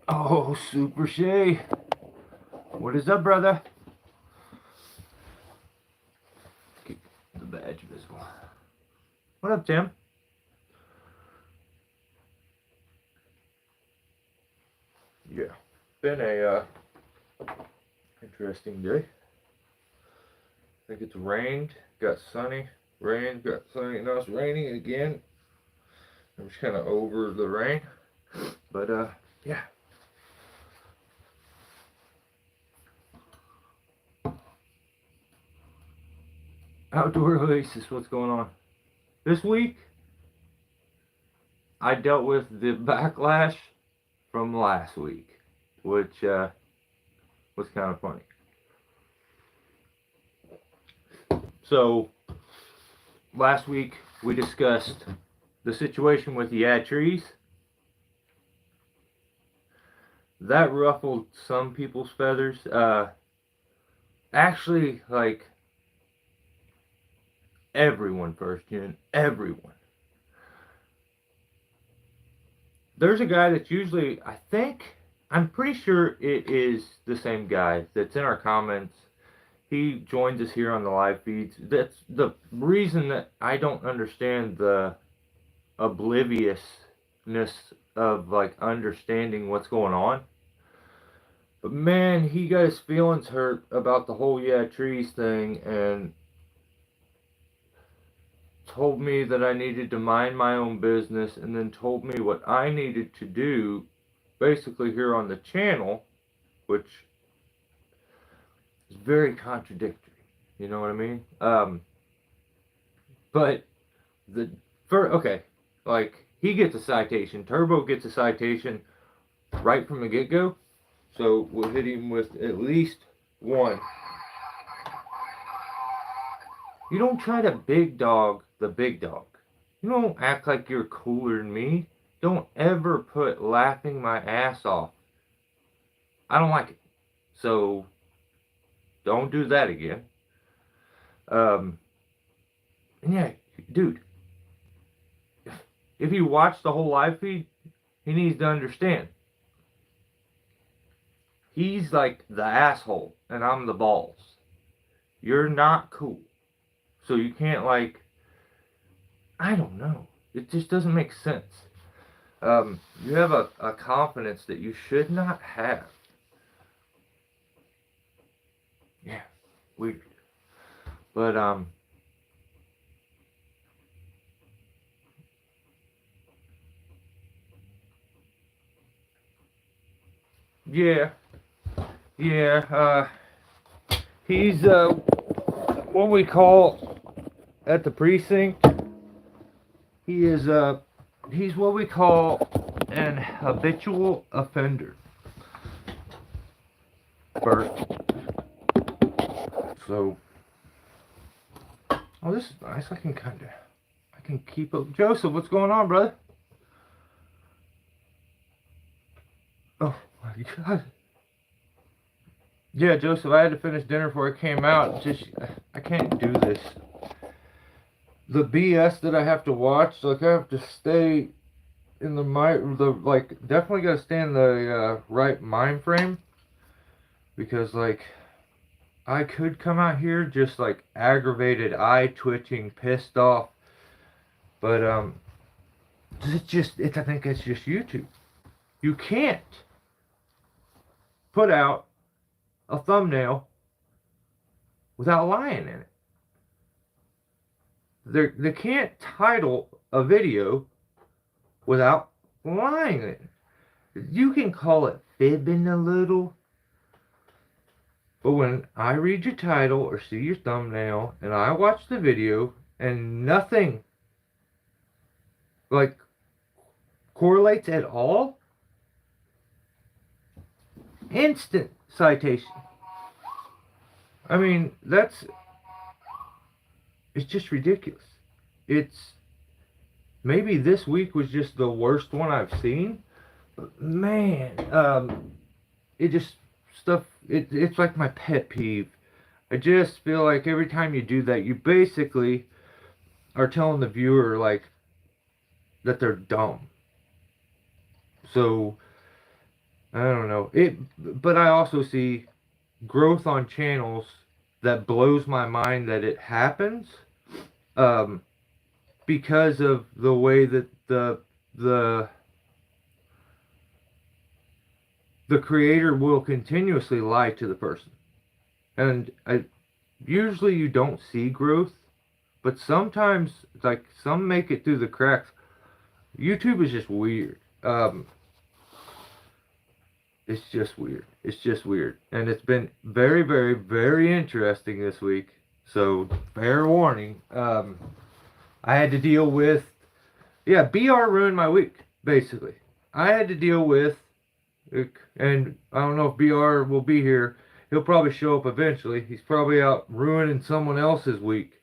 Oh, Super Shay. What is up, brother? Keep the badge visible. What up, Tim? Yeah, been a interesting day. I think it's rained, got sunny, rained, got sunny. Now it's raining again. I'm just kind of over the rain, but yeah. Outdoor Oasis, what's going on? This week, I dealt with the backlash from last week, which was kind of funny. So, last week we discussed the situation with the ad trees. That ruffled some people's feathers. Actually, like, everyone, first gen, everyone. There's a guy that's usually, I'm pretty sure it is the same guy that's in our comments. He joins us here on the live feeds. That's the reason that I don't understand the obliviousness of, like, understanding what's going on. But man, he got his feelings hurt about the whole trees thing and told me that I needed to mind my own business, and then told me what I needed to do basically here on the channel, which is very contradictory. You know what I mean? But okay, like, he gets a citation. Turbo gets a citation right from the get-go. So we'll hit him with at least one. You don't try to big dog the big dog. You don't act like you're cooler than me. Don't ever put laughing my ass off. I don't like it. So don't do that again. And yeah, dude, if you watch the whole live feed, he needs to understand. He's like the asshole, and I'm the balls. You're not cool. So you can't, like, I don't know. It just doesn't make sense. You have a confidence that you should not have. Yeah, weird. But, yeah, he's, what we call at the precinct, he's what we call an habitual offender. First. So, oh, this is nice. I can keep up. Joseph, what's going on, brother? Oh my God. Yeah, Joseph, I had to finish dinner before I came out. I can't do this. The BS that I have to watch, like, I have to stay in definitely gotta stay in the right mind frame. Because, like, I could come out here just, like, aggravated, eye twitching, pissed off. But, I think it's just YouTube. You can't put out a thumbnail without lying in it. They can't title a video without lying in it. You can call it fibbing a little, but when I read your title or see your thumbnail and I watch the video and nothing, like, correlates at all, instant citation. I mean, it's just ridiculous. Maybe this week was just the worst one I've seen, but man, it's like my pet peeve. I just feel like every time you do that, you basically are telling the viewer like that they're dumb. So I don't know it, but I also see growth on channels that blows my mind that it happens, um, because of the way that the the creator will continuously lie to the person, and usually you don't see growth, but sometimes like some make it through the cracks. YouTube is just weird. It's just weird. It's just weird. And it's been very, very, very interesting this week. So, fair warning. I had to deal with, yeah, BR ruined my week, basically. I had to deal with, and I don't know if BR will be here. He'll probably show up eventually. He's probably out ruining someone else's week.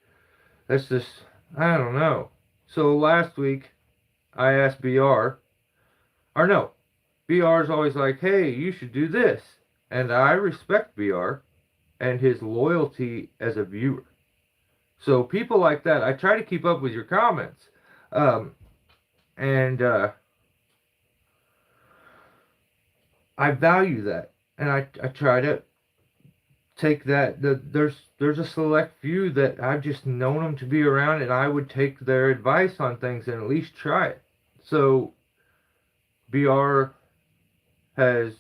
That's just, I don't know. So, last week, I asked BR, or no, BR is always like, hey, you should do this. And I respect BR and his loyalty as a viewer. So people like that, I try to keep up with your comments. And I value that. And I try to take that. There's a select few that I've just known them to be around, and I would take their advice on things and at least try it. So BR has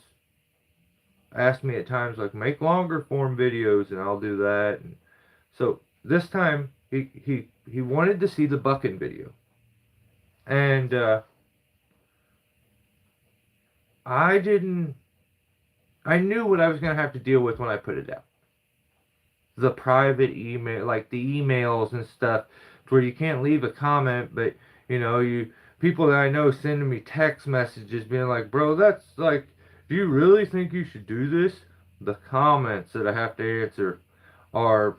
asked me at times like make longer form videos, and I'll do that. And so this time he wanted to see the bucking video, and I knew what I was gonna have to deal with when I put it out. The private email, like the emails and stuff, where you can't leave a comment, but you people that I know sending me text messages being like, bro, that's like, do you really think you should do this? The comments that I have to answer are,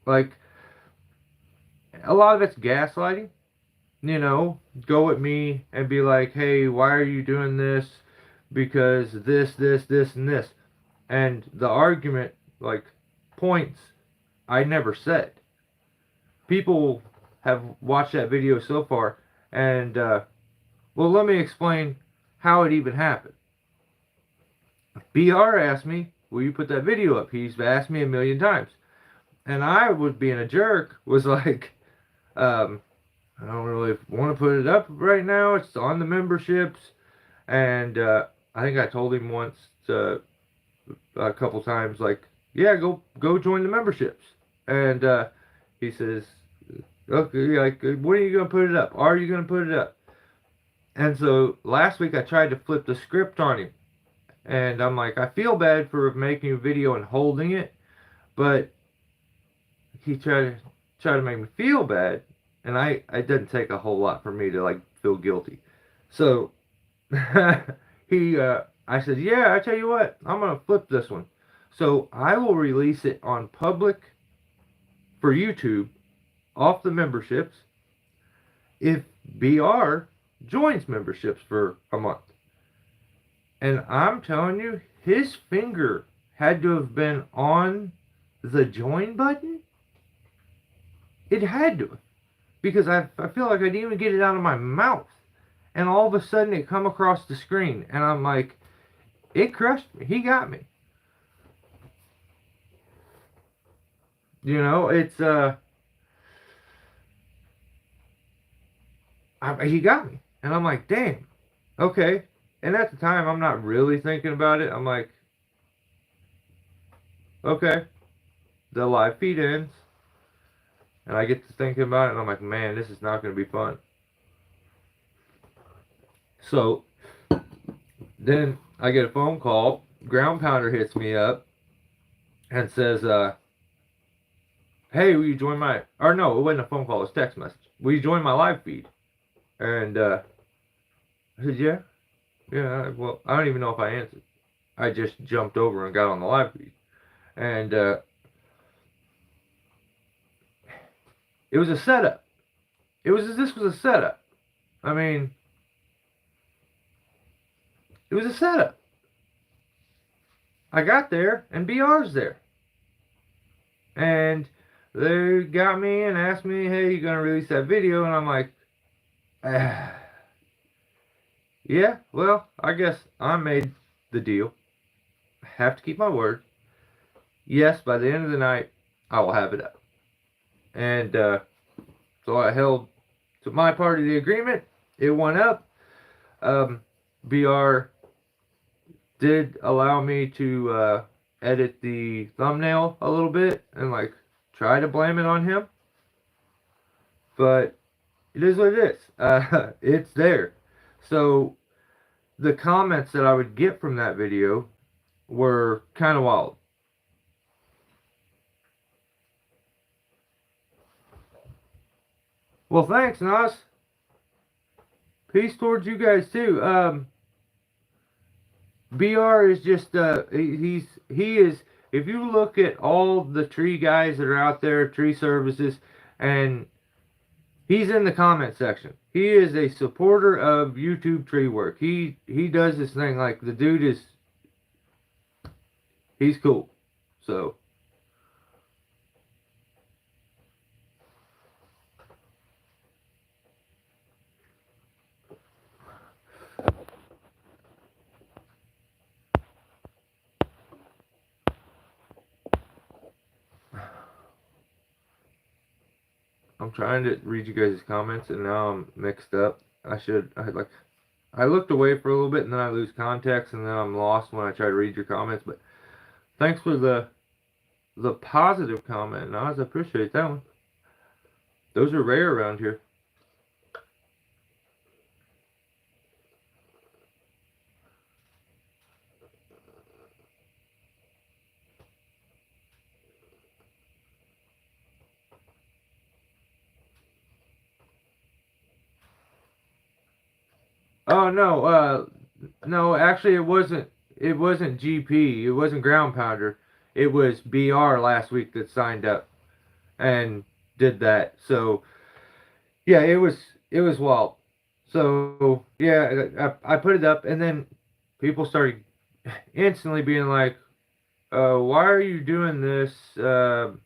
like, a lot of it's gaslighting. Go at me and be like, hey, why are you doing this? Because this, and this. And the argument, like, points I never said. People have watched that video so far, and, well, let me explain how it even happened. BR asked me, will you put that video up? He's asked me a million times. And I was being a jerk, was like, I don't really want to put it up right now. It's on the memberships. And I think I told him once, a couple times, like, yeah, go join the memberships. And he says, okay, like, when are you going to put it up? Are you going to put it up? And so last week I tried to flip the script on him. And I'm like, I feel bad for making a video and holding it, but he tried to make me feel bad, and it didn't take a whole lot for me to like feel guilty. So I said, yeah, I tell you what, I'm gonna flip this one. So I will release it on public for YouTube off the memberships if BR joins memberships for a month. And I'm telling you, his finger had to have been on the join button. It had to. Because I feel like I didn't even get it out of my mouth. And all of a sudden it come across the screen. And I'm like, it crushed me. He got me. It's, he got me. And I'm like, damn. Okay. And at the time, I'm not really thinking about it. I'm like, okay, the live feed ends. And I get to thinking about it, and I'm like, man, this is not going to be fun. So, then I get a phone call. Ground Pounder hits me up and says, hey, will you join my... Or no, it wasn't a phone call, it was a text message. Will you join my live feed? And I said, yeah. Yeah, well, I don't even know if I answered. I just jumped over and got on the live feed. And it was a setup. This was a setup. I mean, it was a setup. I got there, and BR's there. And they got me and asked me, hey, you gonna release that video? And I'm like, yeah, well, I guess I made the deal. I have to keep my word. Yes, by the end of the night, I will have it up. And so I held to my part of the agreement. It went up. BR did allow me to edit the thumbnail a little bit and like try to blame it on him. But it is what it is. It's there. So the comments that I would get from that video were kind of wild. Well, thanks, Nas. Peace towards you guys too. BR is just he is. If you look at all the tree guys that are out there, tree services, and he's in the comment section. He is a supporter of YouTube tree work. He does this thing like the dude is. He's cool. So. I'm trying to read you guys' comments and now I'm mixed up. I looked away for a little bit and then I lose context and then I'm lost when I try to read your comments. But thanks for the positive comment, Nas. I appreciate that one. Those are rare around here. Oh no, actually it wasn't GP, it wasn't Ground Pounder. It was BR last week that signed up and did that. So yeah, it was wild. So yeah, I put it up and then people started instantly being like, why are you doing this? There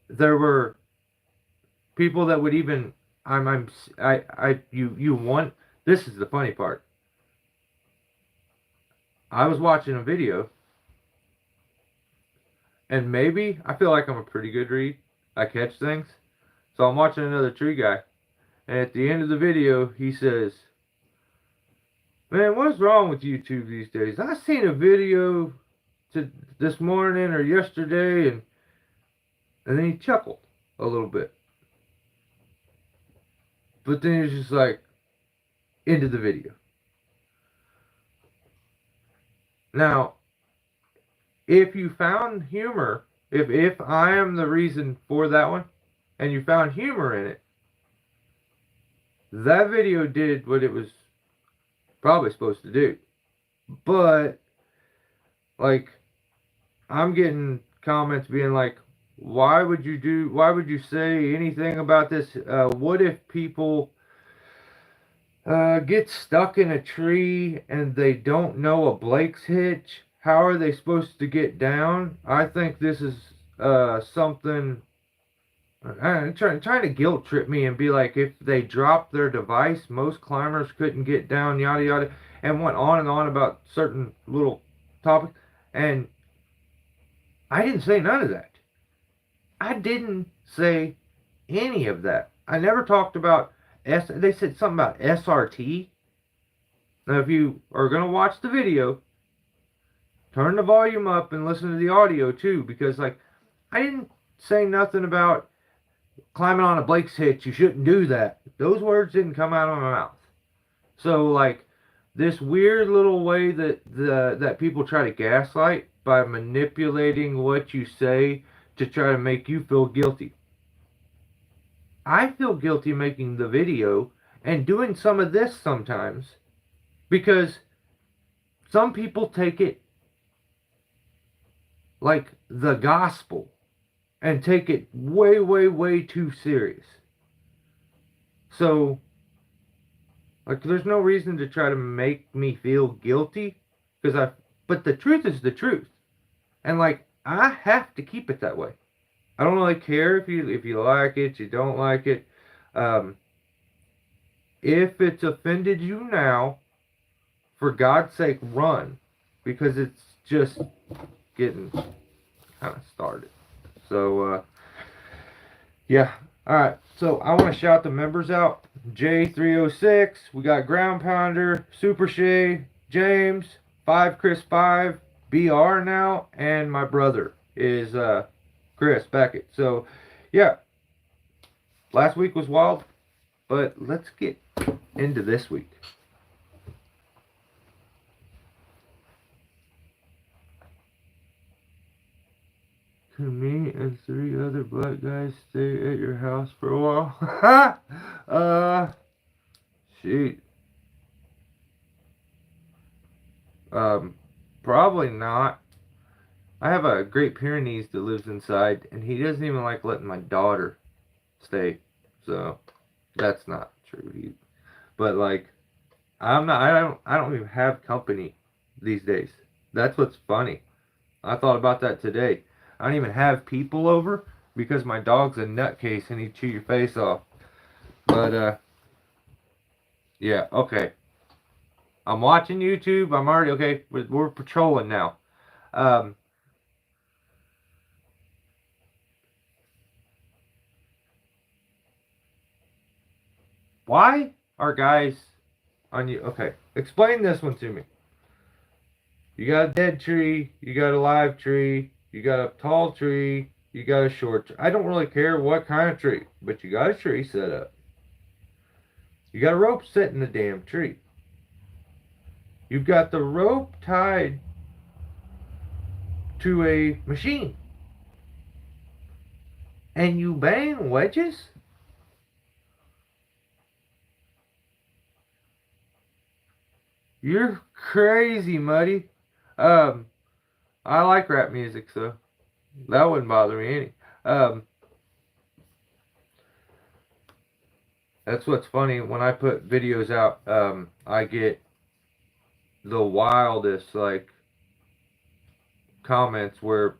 were people that would even you want. This is the funny part. I was watching a video, and maybe I feel like I'm a pretty good read. I catch things. So I'm watching another tree guy, and at the end of the video, he says, "Man, what's wrong with YouTube these days? I seen a video this morning or yesterday, and then he chuckled a little bit, but then he was just like, into the video." Now, if you found humor, if I am the reason for that one, and you found humor in it, that video did what it was probably supposed to do. But, like, I'm getting comments being like, why would you say anything about this? What if people get stuck in a tree and they don't know a Blake's hitch? How are they supposed to get down? I think this is something trying to guilt trip me and be like, if they dropped their device, most climbers couldn't get down, yada yada, and went on and on about certain little topics. And I didn't say none of that. I didn't say any of that. I never talked about they said something about SRT. Now, if you are going to watch the video, turn the volume up and listen to the audio too, because like I didn't say nothing about climbing on a Blake's hitch. You shouldn't do that. Those words didn't come out of my mouth. So like this weird little way that people try to gaslight by manipulating what you say to try to make you feel guilty. I feel guilty making the video and doing some of this sometimes because some people take it like the gospel and take it way, way, way too serious. So, like, there's no reason to try to make me feel guilty but the truth is the truth. And, like, I have to keep it that way. I don't really care if you like it, you don't like it. Um, if it's offended you now, for God's sake, run, because it's just getting kind of started. So, yeah. All right. So I want to shout the members out. J306. We got Ground Pounder, Super Shay, James, 5Chris5, BR now, and my brother is Chris Beckett. So, yeah. Last week was wild, but let's get into this week. Can me and 3 other black guys stay at your house for a while? Shoot. Probably not. I have a Great Pyrenees that lives inside, and he doesn't even like letting my daughter stay. So that's not true. But like, I don't even have company these days. That's what's funny. I thought about that today. I don't even have people over because my dog's a nutcase and he'd chew your face off. But yeah, okay. I'm watching YouTube. I'm already okay. We're patrolling now. Um, why are guys on you? Okay, explain this one to me. You got a dead tree. You got a live tree. You got a tall tree. You got a short tree. I don't really care what kind of tree, but you got a tree set up. You got a rope set in the damn tree. You've got the rope tied to a machine. And you bang wedges? You're crazy, Muddy. I like rap music, so that wouldn't bother me any. That's what's funny. When I put videos out, I get the wildest, like, comments where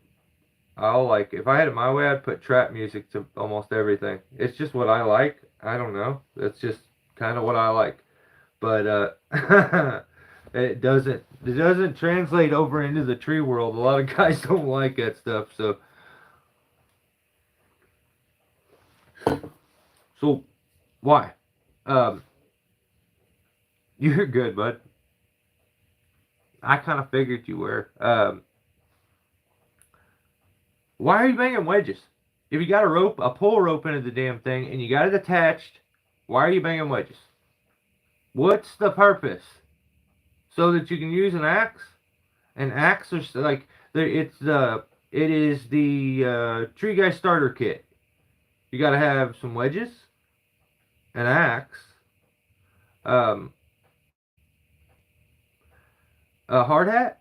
I'll, like, if I had it my way, I'd put trap music to almost everything. It's just what I like. I don't know. That's just kind of what I like. But, it doesn't translate over into the tree world. A lot of guys don't like that stuff. So why? Um, you're good, bud. I kind of figured you were. Why are you banging wedges? If you got a rope, a pull rope into the damn thing, and you got it attached, why are you banging wedges? What's the purpose? So that you can use an axe? An axe is like it is the tree guy starter kit. You got to have some wedges, an axe, um, a hard hat.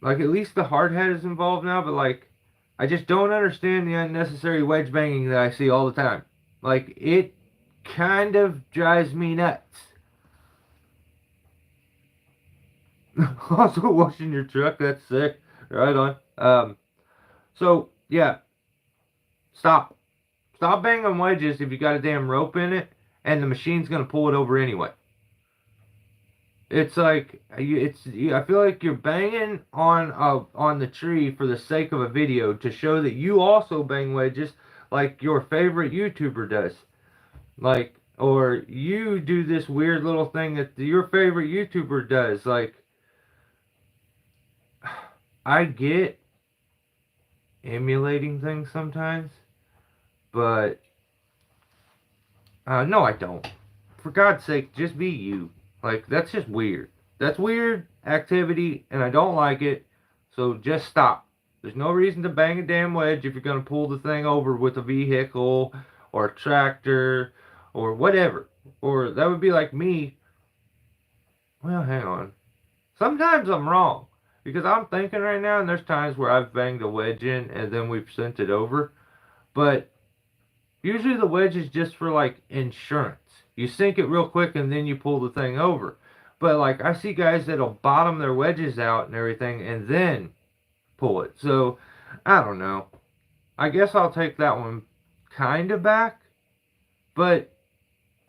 Like at least the hard hat is involved now, but like I just don't understand the unnecessary wedge banging that I see all the time. Like it kind of drives me nuts. Also washing your truck, that's sick. Right on. So yeah, stop. Stop banging wedges if you got a damn rope in it, and the machine's gonna pull it over anyway. It's like I feel like you're banging on the tree for the sake of a video to show that you also bang wedges like your favorite YouTuber does. Like, or you do this weird little thing that your favorite YouTuber does. Like, I get emulating things sometimes, but no, I don't. For God's sake, just be you. Like, that's just weird. That's weird activity, and I don't like it, so just stop. There's no reason to bang a damn wedge if you're going to pull the thing over with a vehicle or a tractor or whatever. Or that would be like me. Well, hang on. Sometimes I'm wrong. Because I'm thinking right now, and there's times where I've banged a wedge in and then we've sent it over. But usually the wedge is just for like insurance. You sink it real quick and then you pull the thing over. But like I see guys that'll bottom their wedges out and everything and then pull it. So I don't know. I guess I'll take that one kind of back, but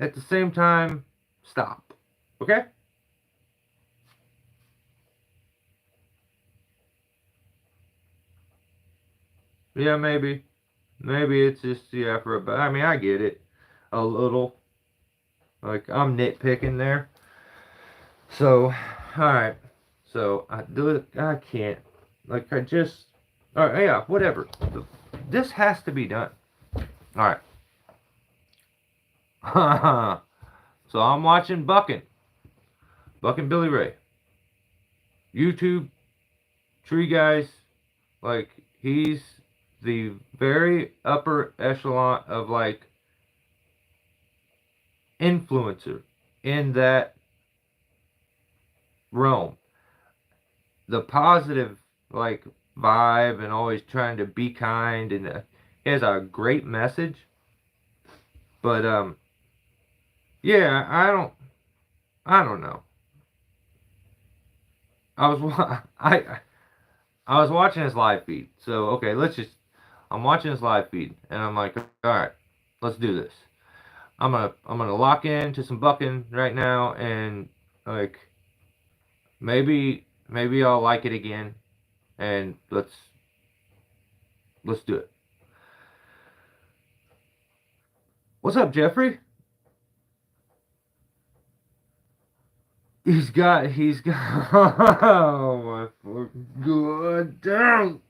at the same time, stop. Okay? Yeah, maybe. Maybe it's just the effort, but I mean, I get it a little. Like, I'm nitpicking there. So, alright. So, I do it. I can't. Like, I just. Alright, yeah, whatever. This has to be done. Alright. So, I'm watching Bucking. Bucking Billy Ray. YouTube. Tree Guys. Like, he's the very upper echelon of, like, influencer in that realm. The positive, like, vibe and always trying to be kind, and he has a great message. But yeah, I don't know. I was I was watching his live feed. So okay, I'm watching his live feed, and I'm like, all right, let's do this. I'm gonna lock into some bucking right now, and like maybe I'll like it again, and let's do it. What's up, Jeffrey? He's got oh my fucking god damn.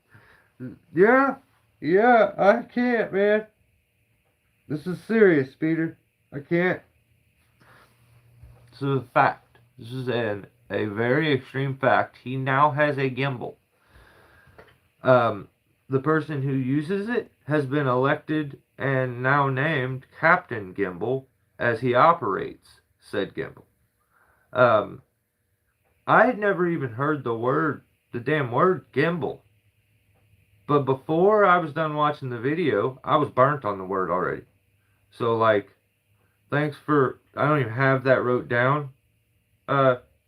Yeah, yeah, I can't, man. This is serious, Peter. I can't. This is a fact. This is a very extreme fact. He now has a gimbal. The person who uses it has been elected and now named Captain Gimbal as he operates said gimbal. Um, I had never even heard the damn word gimbal. But before I was done watching the video, I was burnt on the word already. So, like, thanks for, I don't even have that wrote down,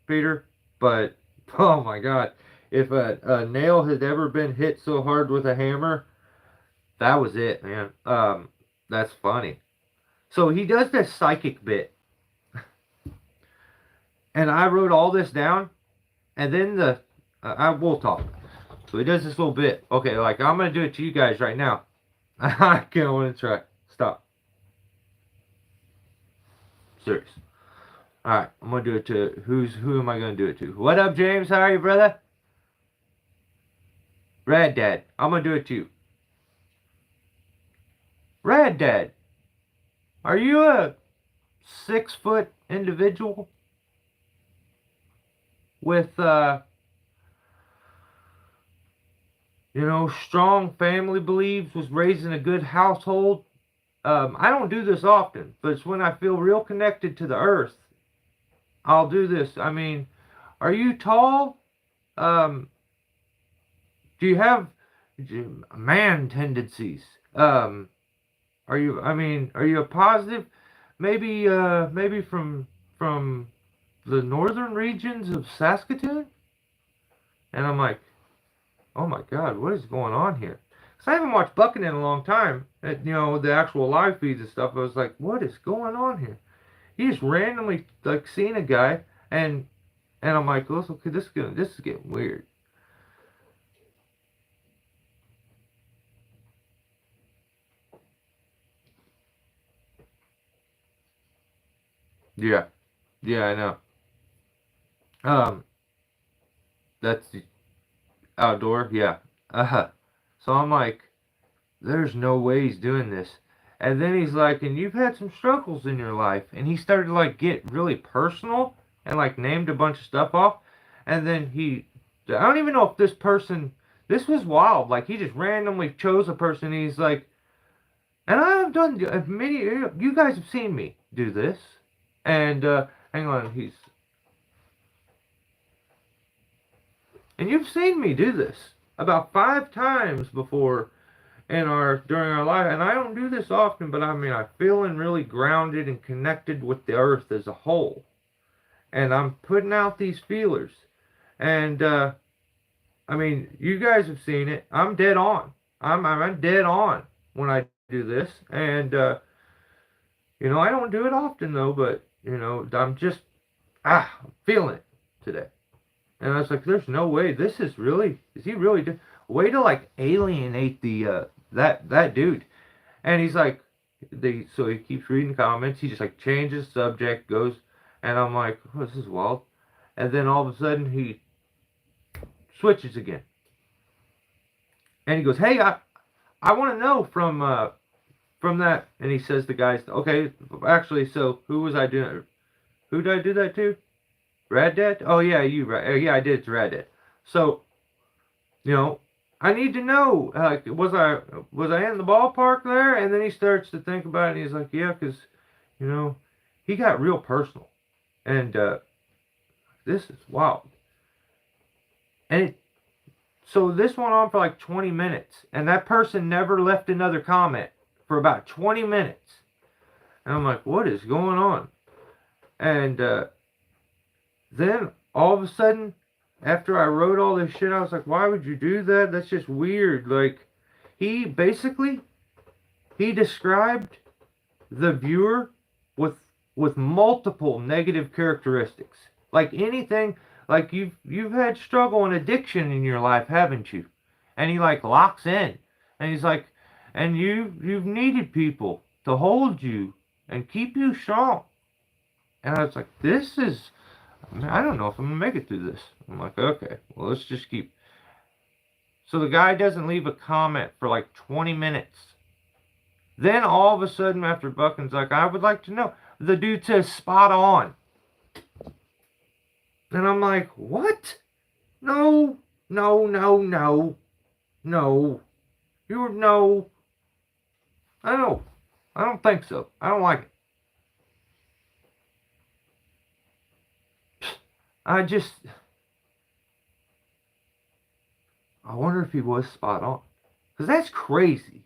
Peter, but, oh my god, if a nail had ever been hit so hard with a hammer, that was it, man. That's funny. So he does this psychic bit, and I wrote all this down, and then I will talk. So he does this little bit. Okay, like, I'm gonna do it to you guys right now. I can't want to try. Stop. Serious. Alright, I'm gonna do it to who am I gonna do it to? What up, James? How are you, brother? Rad Dad. I'm gonna do it to you. Rad Dad. Are you a 6-foot individual with strong family beliefs, was raised in a good household? I don't do this often, but it's when I feel real connected to the earth. I'll do this. I mean, are you tall? Do you have man tendencies? Are you? I mean, are you a positive? Maybe from the northern regions of Saskatoon. And I'm like, oh my god, what is going on here? Because I haven't watched Bucking in a long time. The actual live feeds and stuff. I was like, what is going on here? He just randomly like seen a guy, and I'm like, okay, this is getting weird. Yeah, yeah, I know. Um, that's the outdoor. Yeah. So I'm like, there's no way he's doing this. And then he's like, and you've had some struggles in your life. And he started to like get really personal and like named a bunch of stuff off. And then I don't even know if this was wild. Like he just randomly chose a person. And he's like, and I've done many, you guys have seen me do this. And, hang on, and you've seen me do this about 5 times before during our life, and I don't do this often, but I mean, I'm feeling really grounded and connected with the earth as a whole, and I'm putting out these feelers, and I mean, you guys have seen it. I'm dead on. I'm dead on when I do this, and I don't do it often though, but I'm just I'm feeling it today. And I was like, there's no way is he really way to like alienate the that dude. And he's like, so he keeps reading comments. He just like changes subject, goes, and I'm like, oh, this is wild. And then all of a sudden he switches again, and he goes, hey, I want to know from that. And he says the guys, okay, actually, so who was I doing? Who did I do that to? Rad Dad? Oh yeah, you right. Yeah, I did it to Rad Dad. So, I need to know, like, was I in the ballpark there? And then he starts to think about it, and he's like, yeah, because, he got real personal. And this is wild. And so this went on for like 20 minutes, and that person never left another comment for about 20 minutes. And I'm like, what is going on? And then all of a sudden, after I wrote all this shit, I was like, why would you do that? That's just weird. Like, he described the viewer with multiple negative characteristics. Like anything, like you've had struggle and addiction in your life, haven't you? And he like locks in, and he's like, and you've needed people to hold you and keep you strong. And I was like, I don't know if I'm going to make it through this. I'm like, okay, well, let's just keep. So the guy doesn't leave a comment for like 20 minutes. Then all of a sudden, after Buckin's like, I would like to know, the dude says, spot on. And I'm like, what? No. No. I don't think so. I don't like it. I wonder if he was spot on. Because that's crazy.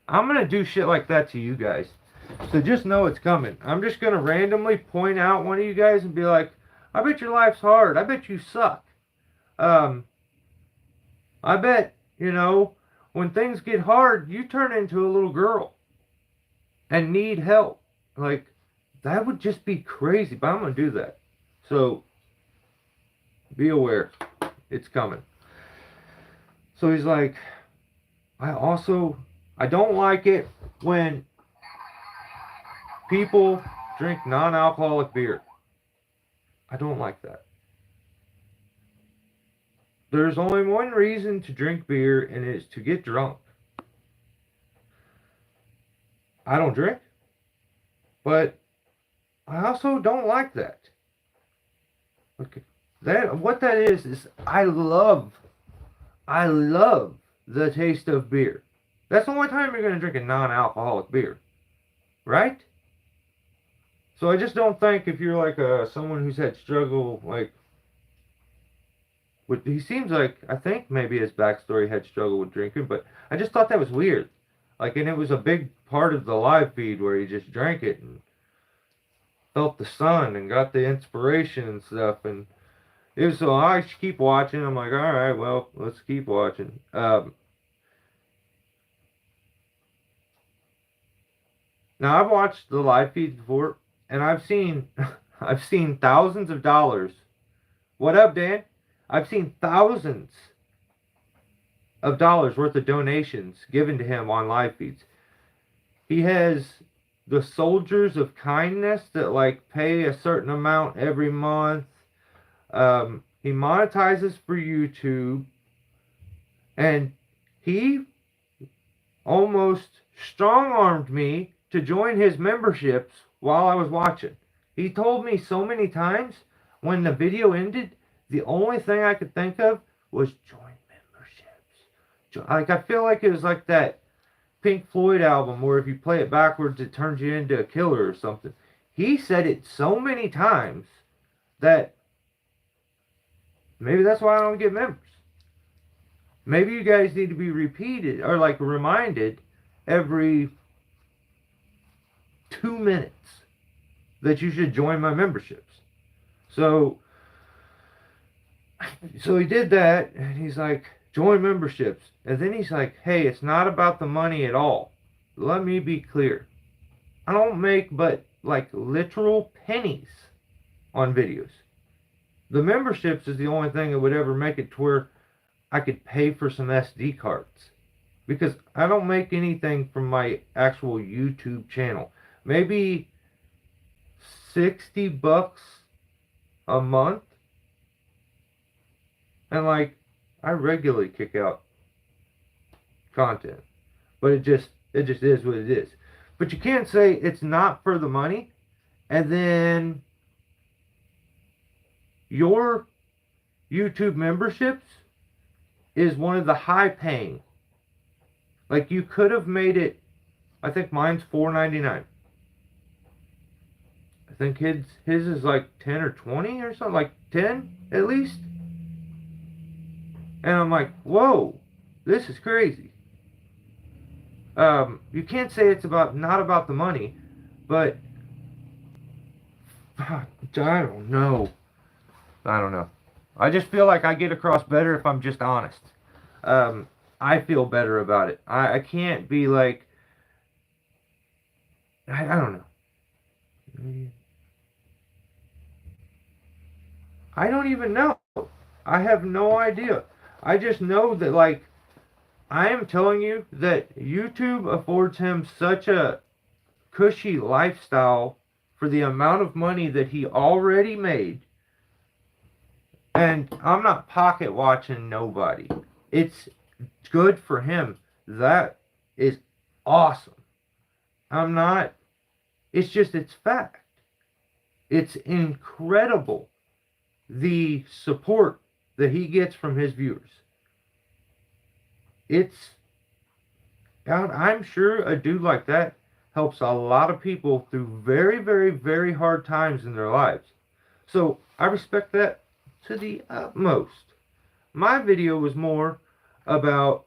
I'm going to do shit like that to you guys. So just know it's coming. I'm just going to randomly point out one of you guys and be like, I bet your life's hard. I bet you suck. I bet, when things get hard, you turn into a little girl and need help. Like, that would just be crazy, but I'm going to do that. So, be aware. It's coming. So he's like, I don't like it when people drink non-alcoholic beer. I don't like that. There's only one reason to drink beer, and it is to get drunk. I don't drink, but I also don't like that. Okay. What that is I love the taste of beer. That's the only time you're going to drink a non-alcoholic beer. Right? So I just don't think if you're like someone who's had struggle, like, he seems like, I think maybe his backstory had struggle with drinking, but I just thought that was weird. Like, and it was a big part of the live feed where he just drank it and felt the sun and got the inspiration and stuff. And it was, so I keep watching. I'm like, all right, well, let's keep watching. Now I've watched the live feeds before, and I've seen thousands of dollars. What up, Dan? I've seen thousands of dollars worth of donations given to him on live feeds. He has the Soldiers of Kindness that like pay a certain amount every month. He monetizes for YouTube, and he almost strong-armed me to join his memberships while I was watching. He told me so many times when the video ended, the only thing I could think of was join memberships. Like, I feel like it was like that Pink Floyd album where if you play it backwards, it turns you into a killer or something. He said it so many times that maybe that's why I don't get members. Maybe you guys need to be repeated or like reminded every 2 minutes that you should join my memberships. So he did that, and he's like, join memberships. And then he's like, hey, it's not about the money at all. Let me be clear. I don't make but like literal pennies on videos. The memberships is the only thing that would ever make it to where I could pay for some SD cards. Because I don't make anything from my actual YouTube channel. Maybe $60 a month. And like, I regularly kick out content. But it just is what it is. But you can't say it's not for the money, and then your YouTube memberships is one of the high paying. Like, you could have made it, I think mine's $4.99. I think his is like 10 or 20 or something, like 10 at least. And I'm like, whoa, this is crazy. You can't say it's not about the money, but I don't know. I just feel like I get across better if I'm just honest. I feel better about it. I can't be like, I don't know. I don't even know. I have no idea. I just know that, like, I am telling you that YouTube affords him such a cushy lifestyle for the amount of money that he already made. And I'm not pocket watching nobody. It's good for him. That is awesome. I'm not. It's just, it's fact. It's incredible the support that he gets from his viewers. I'm sure a dude like that helps a lot of people through very, very, very hard times in their lives. So I respect that to the utmost. My video was more about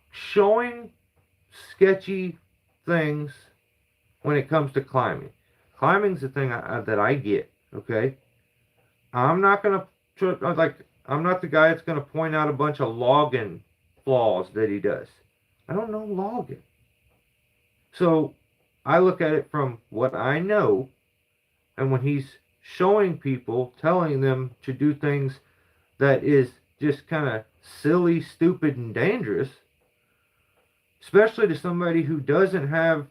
showing sketchy things when it comes to climbing. Climbing's the thing that I get, okay? I'm not going to, like, I'm not the guy that's going to point out a bunch of logging flaws that he does. I don't know logging. So I look at it from what I know, and when he's showing people, telling them to do things that is just kind of silly, stupid, and dangerous, especially to somebody who doesn't have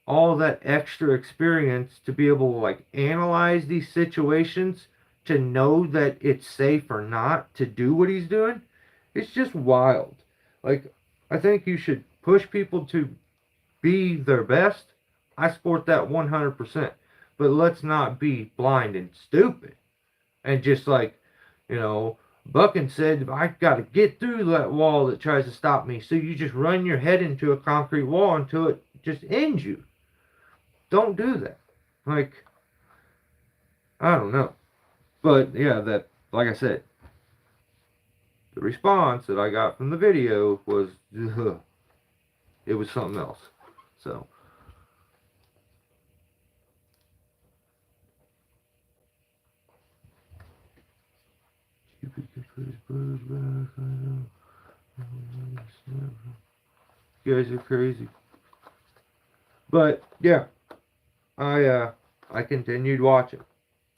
all that extra experience to be able to, like, analyze these situations, to know that it's safe or not to do what he's doing, it's just wild. Like, I think you should push people to be their best. I support that 100%. But let's not be blind and stupid. And just like, Bucking said, I got to get through that wall that tries to stop me. So you just run your head into a concrete wall until it just ends you. Don't do that. Like, I don't know. But yeah, that, like I said, the response that I got from the video was, it was something else. So. You guys are crazy. But yeah, I continued watching.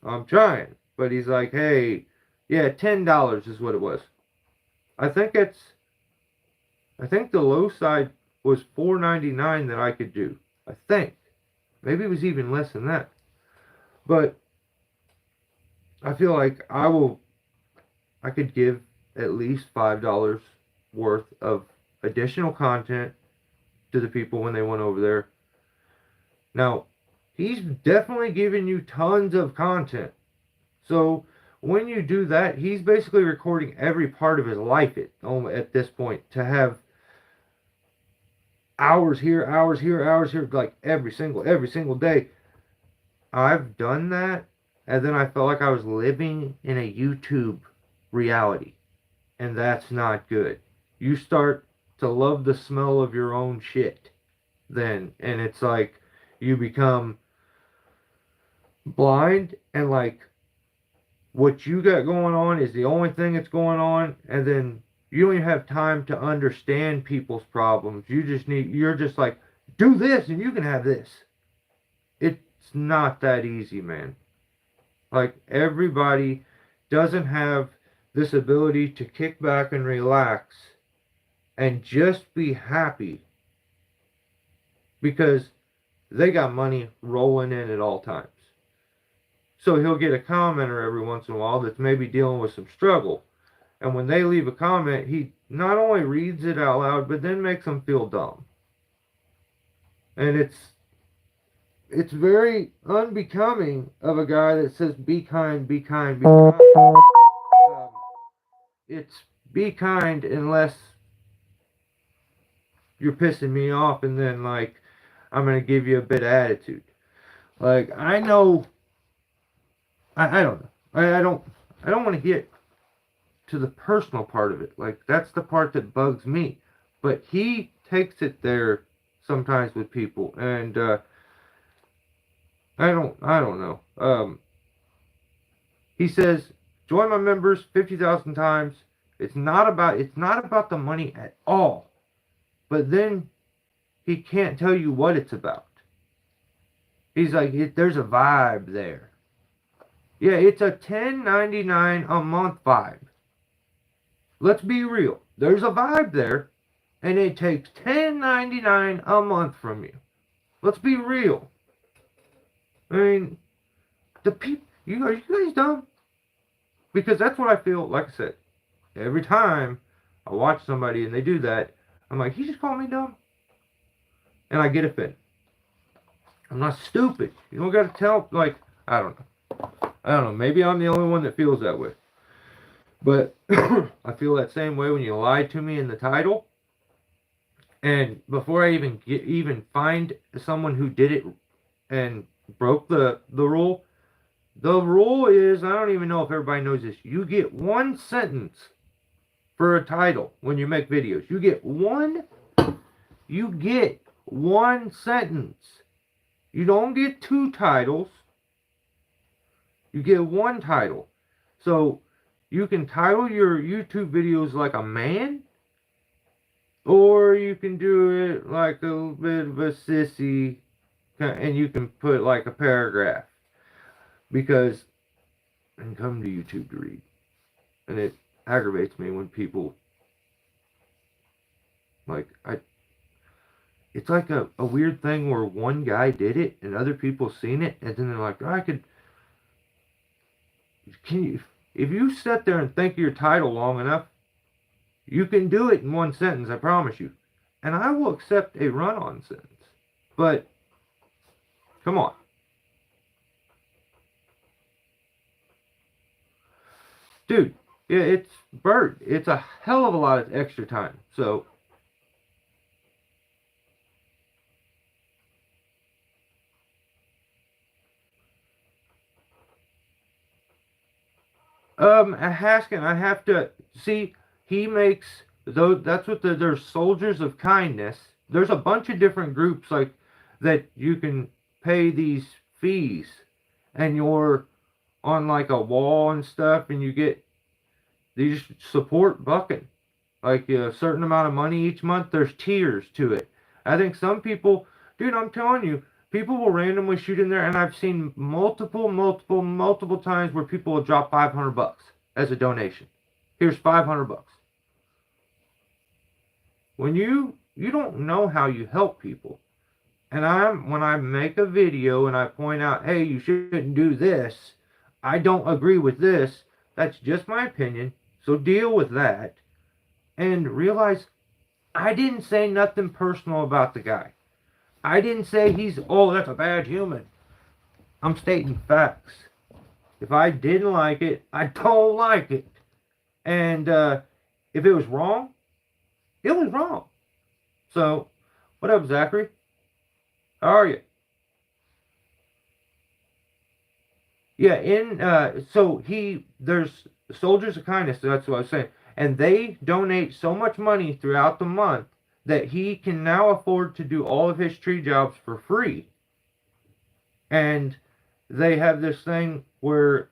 I'm trying, but he's like, hey, yeah, $10 is what it was. I think the low side was $4.99 that I could do. I think. Maybe it was even less than that. But I feel like I could give at least $5 worth of additional content to the people when they went over there. Now, he's definitely giving you tons of content. So when you do that, he's basically recording every part of his life at this point, to have hours here, like every single day. I've done that, and then I felt like I was living in a YouTube reality, and that's not good. You start to love the smell of your own shit then, and it's like you become blind and like what you got going on is the only thing that's going on, and then you don't even have time to understand people's problems. You're just like, do this and you can have this. It's not that easy, man. Like, everybody doesn't have this ability to kick back and relax and just be happy because they got money rolling in at all times. So he'll get a commenter every once in a while that's maybe dealing with some struggle. And when they leave a comment, he not only reads it out loud, but then makes them feel dumb. And it's very unbecoming of a guy that says, be kind, be kind, be kind. It's be kind unless you're pissing me off, and then, like, I'm going to give you a bit of attitude. Like, I know, I don't know. I don't want to get to the personal part of it. Like, that's the part that bugs me. But he takes it there sometimes with people, and I don't know. He says, join my members 50,000 times. It's not about the money at all. But then he can't tell you what it's about. He's like, there's a vibe there. Yeah, it's a $10.99 a month vibe. Let's be real. There's a vibe there, and it takes $10.99 a month from you. Let's be real. I mean, are you guys dumb? Because that's what I feel. Like I said, every time I watch somebody and they do that, I'm like, he just called me dumb, and I get offended. I'm not stupid. You don't got to tell. Like, I don't know. Maybe I'm the only one that feels that way. But I feel that same way when you lied to me in the title. And before I even find someone who did it and broke the rule is, I don't even know if everybody knows this, you get one sentence for a title when you make videos. You get one sentence. You don't get two titles. You get one title. So you can title your YouTube videos like a man, or you can do it like a little bit of a sissy, and you can put like a paragraph. Because I can come to YouTube to read. And it aggravates me when people, like, it's like a weird thing where one guy did it and other people seen it, and then they're like, if you sit there and think of your title long enough, you can do it in one sentence, I promise you. And I will accept a run-on sentence. But, come on. Dude, yeah, it's a hell of a lot of extra time. So, Haskin, I have to see, he makes those, that's what there's soldiers of kindness. There's a bunch of different groups like that you can pay these fees, and you're on like a wall and stuff, and you get these support bucking, like a certain amount of money each month. There's tiers to it. I think some people, dude, I'm telling you, people will randomly shoot in there, and I've seen multiple times where people will drop $500 as a donation. Here's $500. When you don't know how you help people, and when I make a video and I point out, hey, you shouldn't do this, I don't agree with this, that's just my opinion, so deal with that, and realize I didn't say nothing personal about the guy. I didn't say that's a bad human. I'm stating facts. If I didn't like it, I don't like it. And if it was wrong, it was wrong. So, what up, Zachary? How are you? Yeah, there's Soldiers of Kindness, that's what I was saying. And they donate so much money throughout the month that he can now afford to do all of his tree jobs for free. And they have this thing where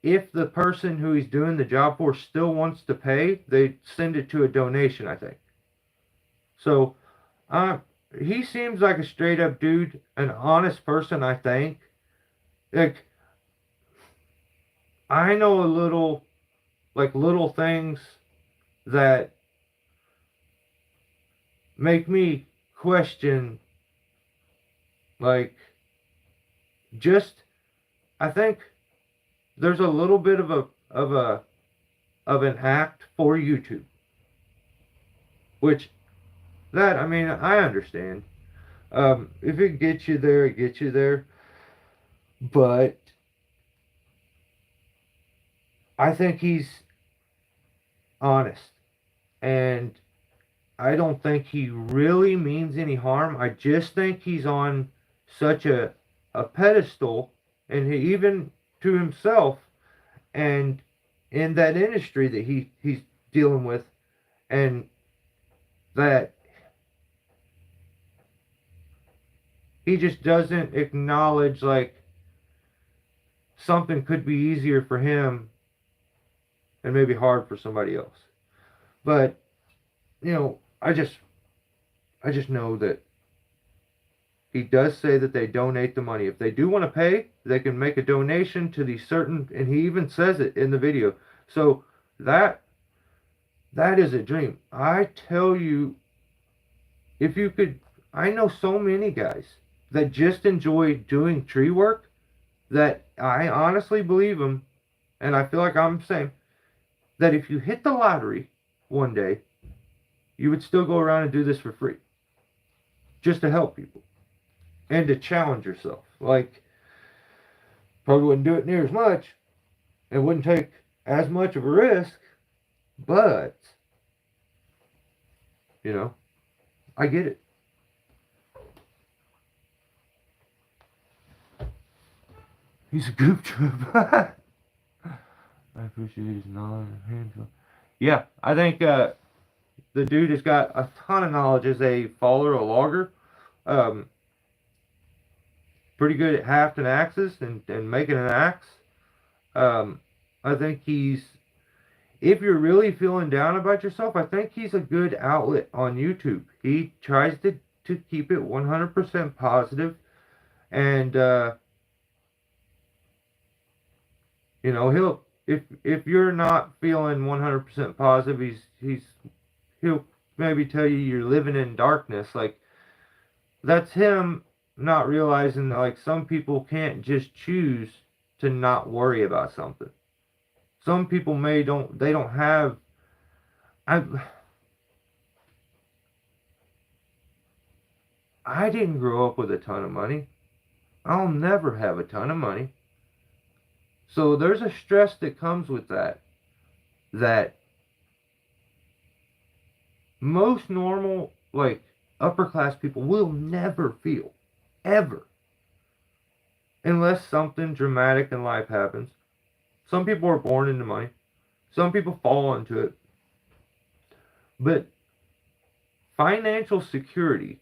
if the person who he's doing the job for still wants to pay, they send it to a donation, I think. So, he seems like a straight up dude, an honest person, I think. Like, I know a little, like, little things that make me question, like, just, I think there's a little bit of an act for YouTube, which, that, I mean, I understand. If it gets you there, it gets you there. But I think he's honest, and I don't think he really means any harm. I just think he's on such a pedestal, and he, even to himself, and in that industry that he's dealing with, and that he just doesn't acknowledge, like, something could be easier for him and maybe hard for somebody else. But, you know, I just know that he does say that they donate the money. If they do want to pay, they can make a donation to the certain, and he even says it in the video. So that is a dream. I tell you, if you could, I know so many guys that just enjoy doing tree work, that I honestly believe them, and I feel like I'm the same, that if you hit the lottery one day, you would still go around and do this for free, just to help people and to challenge yourself. Like, probably wouldn't do it near as much, and wouldn't take as much of a risk, but, you know, I get it. He's a goof troop. I appreciate his knowledge and hands. Yeah, I think the dude has got a ton of knowledge as a faller, a logger. Pretty good at hafting axes and making an axe. I think he's, if you're really feeling down about yourself, I think he's a good outlet on YouTube. He tries to keep it 100% positive, and you know, he'll, if you're not feeling 100% positive, he'll maybe tell you you're living in darkness. Like, that's him not realizing that, like, some people can't just choose to not worry about something. Some people they don't have, I didn't grow up with a ton of money. I'll never have a ton of money. So there's a stress that comes with that most normal, like, upper class people will never feel, ever, unless something dramatic in life happens. Some people are born into money. Some people fall into it. But financial security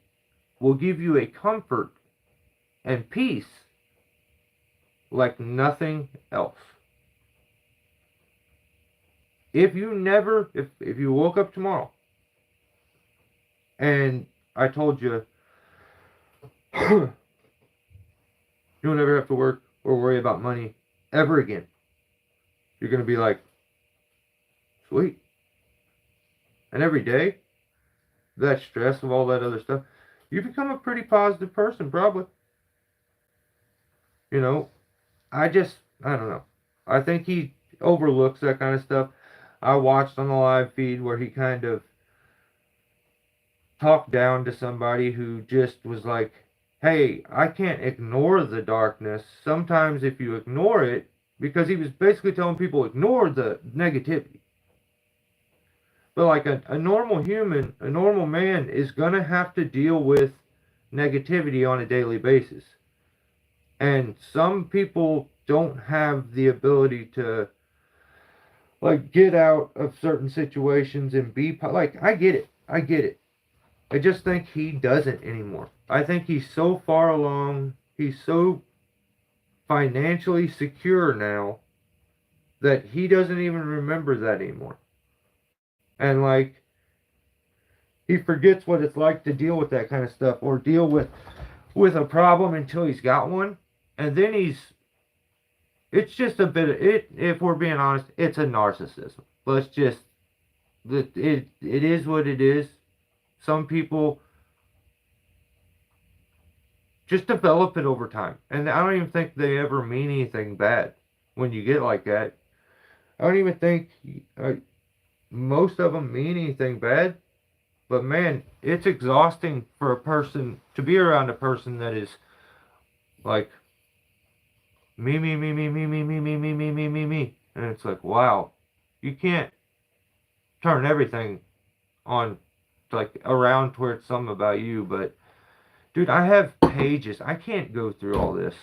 will give you a comfort and peace like nothing else. If you woke up tomorrow and I told you you'll never have to work or worry about money ever again, you're going to be like, sweet. And every day, that stress of all that other stuff, you become a pretty positive person, probably. You know, I don't know. I think he overlooks that kind of stuff. I watched on the live feed where he kind of talked down to somebody who just was like, hey, I can't ignore the darkness. Sometimes if you ignore it, because he was basically telling people ignore the negativity. But like a normal human, a normal man is going to have to deal with negativity on a daily basis. And some people don't have the ability to, like, get out of certain situations and be, like, I get it. I just think he doesn't anymore. I think he's so far along, he's so financially secure now, that he doesn't even remember that anymore. And like, he forgets what it's like to deal with that kind of stuff, or deal with a problem until he's got one. And then it's just a bit of it, if we're being honest, it's a narcissism. Let's just, it is what it is. Some people just develop it over time. And I don't even think they ever mean anything bad when you get like that. I don't even think most of them mean anything bad. But man, it's exhausting for a person to be around a person that is like me, me, me, me, me, me, me, me, me, me, me, me, me. And it's like, wow, you can't turn everything on like around towards something about you. But dude, I have pages. I can't go through all this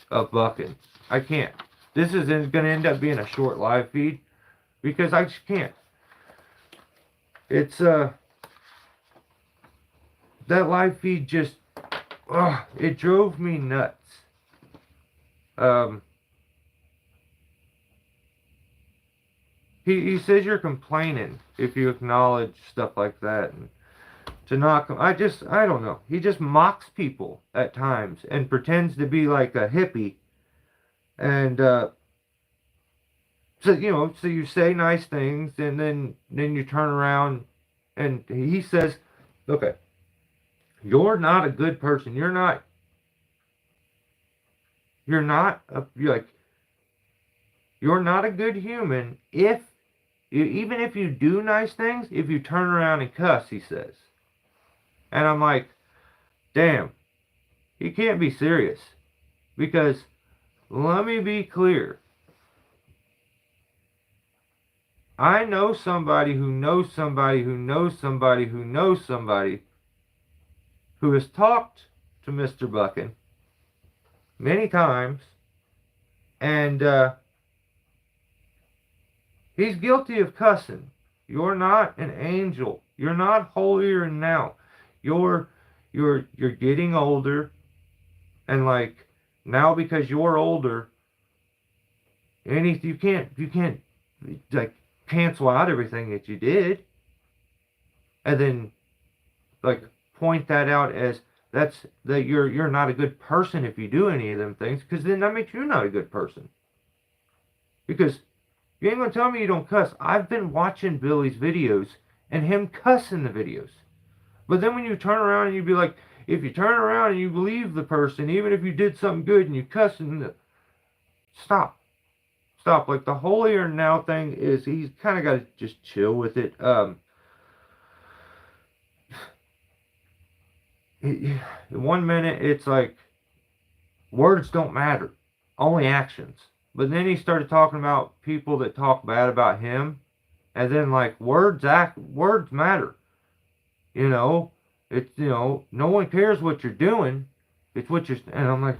of bucking. I can't. This is going to end up being a short live feed because I just can't. It's that live feed just it drove me nuts. He says you're complaining if you acknowledge stuff like that, and to not I don't know. He just mocks people at times and pretends to be like a hippie, and so you say nice things, and then you turn around and he says, okay, you're not a good person. You're not you're not a good human even if you do nice things, if you turn around and cuss, he says. And I'm like, damn, he can't be serious. Because let me be clear. I know somebody who knows somebody who knows somebody who knows somebody who has talked to Mr. Buckin many times, and he's guilty of cussing. You're not an angel. You're not holier than thou. You're getting older, and like now because you're older, you can't like cancel out everything that you did, and then like point that out as that you're not a good person if you do any of them things, because then that makes you not a good person. Because you ain't gonna tell me you don't cuss. I've been watching Billy's videos and him cuss in the videos. But then when you turn around and you be like, if you turn around and you believe the person, even if you did something good and you cuss, and stop. Like the holier now thing is, he's kind of got to just chill with it. One minute it's like words don't matter, only actions. But then he started talking about people that talk bad about him, and then like words matter. It's no one cares what you're doing. It's what you're. And I'm like,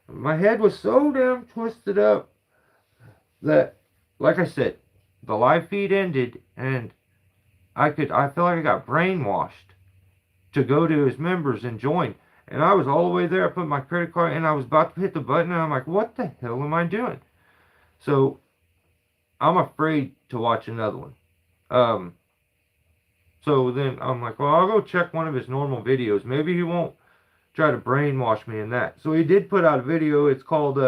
my head was so damn twisted up that, like I said, the live feed ended, and I feel like I got brainwashed to go to his members and join. And I was all the way there. I put my credit card, and I was about to hit the button, and I'm like, what the hell am I doing? So I'm afraid to watch another one. So then I'm like, well, I'll go check one of his normal videos. Maybe he won't try to brainwash me in that. So he did put out a video. It's called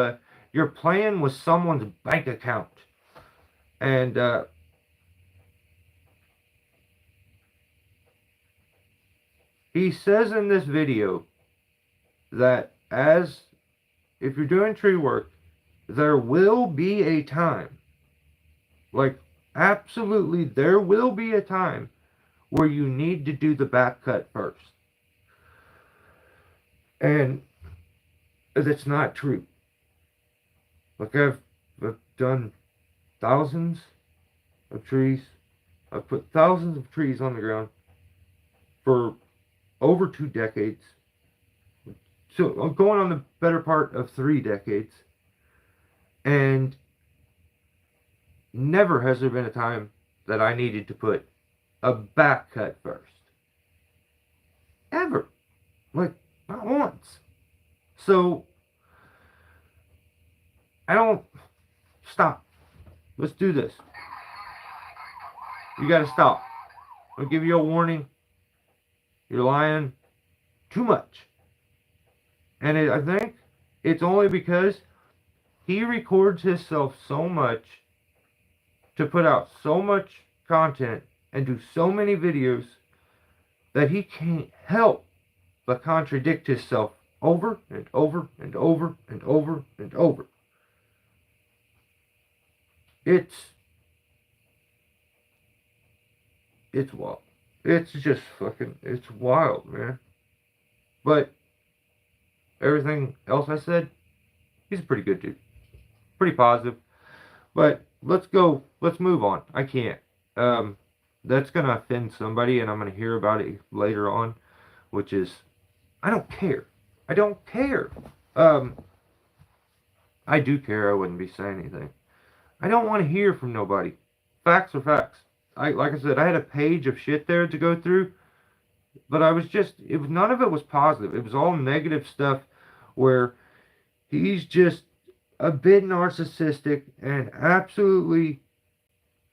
You're Playing with Someone's Bank Account. And he says in this video that if you're doing tree work, there will be a time, like absolutely there will be a time where you need to do the back cut first. And that's not true. Like I've done thousands of trees. I've put thousands of trees on the ground for over 2 decades. So I'm going on the better part of 3 decades. And never has there been a time that I needed to put a back cut first. Ever. Like, not once. So, I don't stop. Let's do this. You got to stop. I'll give you a warning. You're lying too much. And I think it's only because he records himself so much to put out so much content and do so many videos that he can't help but contradict himself over and over and over and over and over. It's wild. It's just fucking, it's wild, man. But everything else I said, he's a pretty good dude. Pretty positive. But let's move on. I can't. That's going to offend somebody, and I'm going to hear about it later on, which is, I don't care. I don't care. I do care. I wouldn't be saying anything. I don't want to hear from nobody. Facts are facts. Like I said, I had a page of shit there to go through, but none of it was positive. It was all negative stuff where he's just a bit narcissistic and absolutely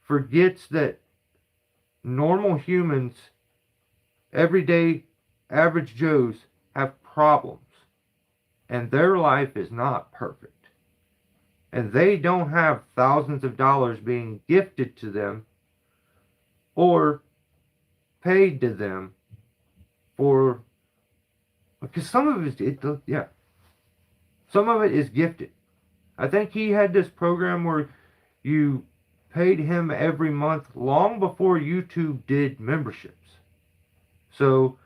forgets that normal humans, everyday average Joes, have problems, and their life is not perfect, and they don't have thousands of dollars being gifted to them or paid to them for, because some of it is gifted. I think he had this program where you paid him every month long before YouTube did memberships. So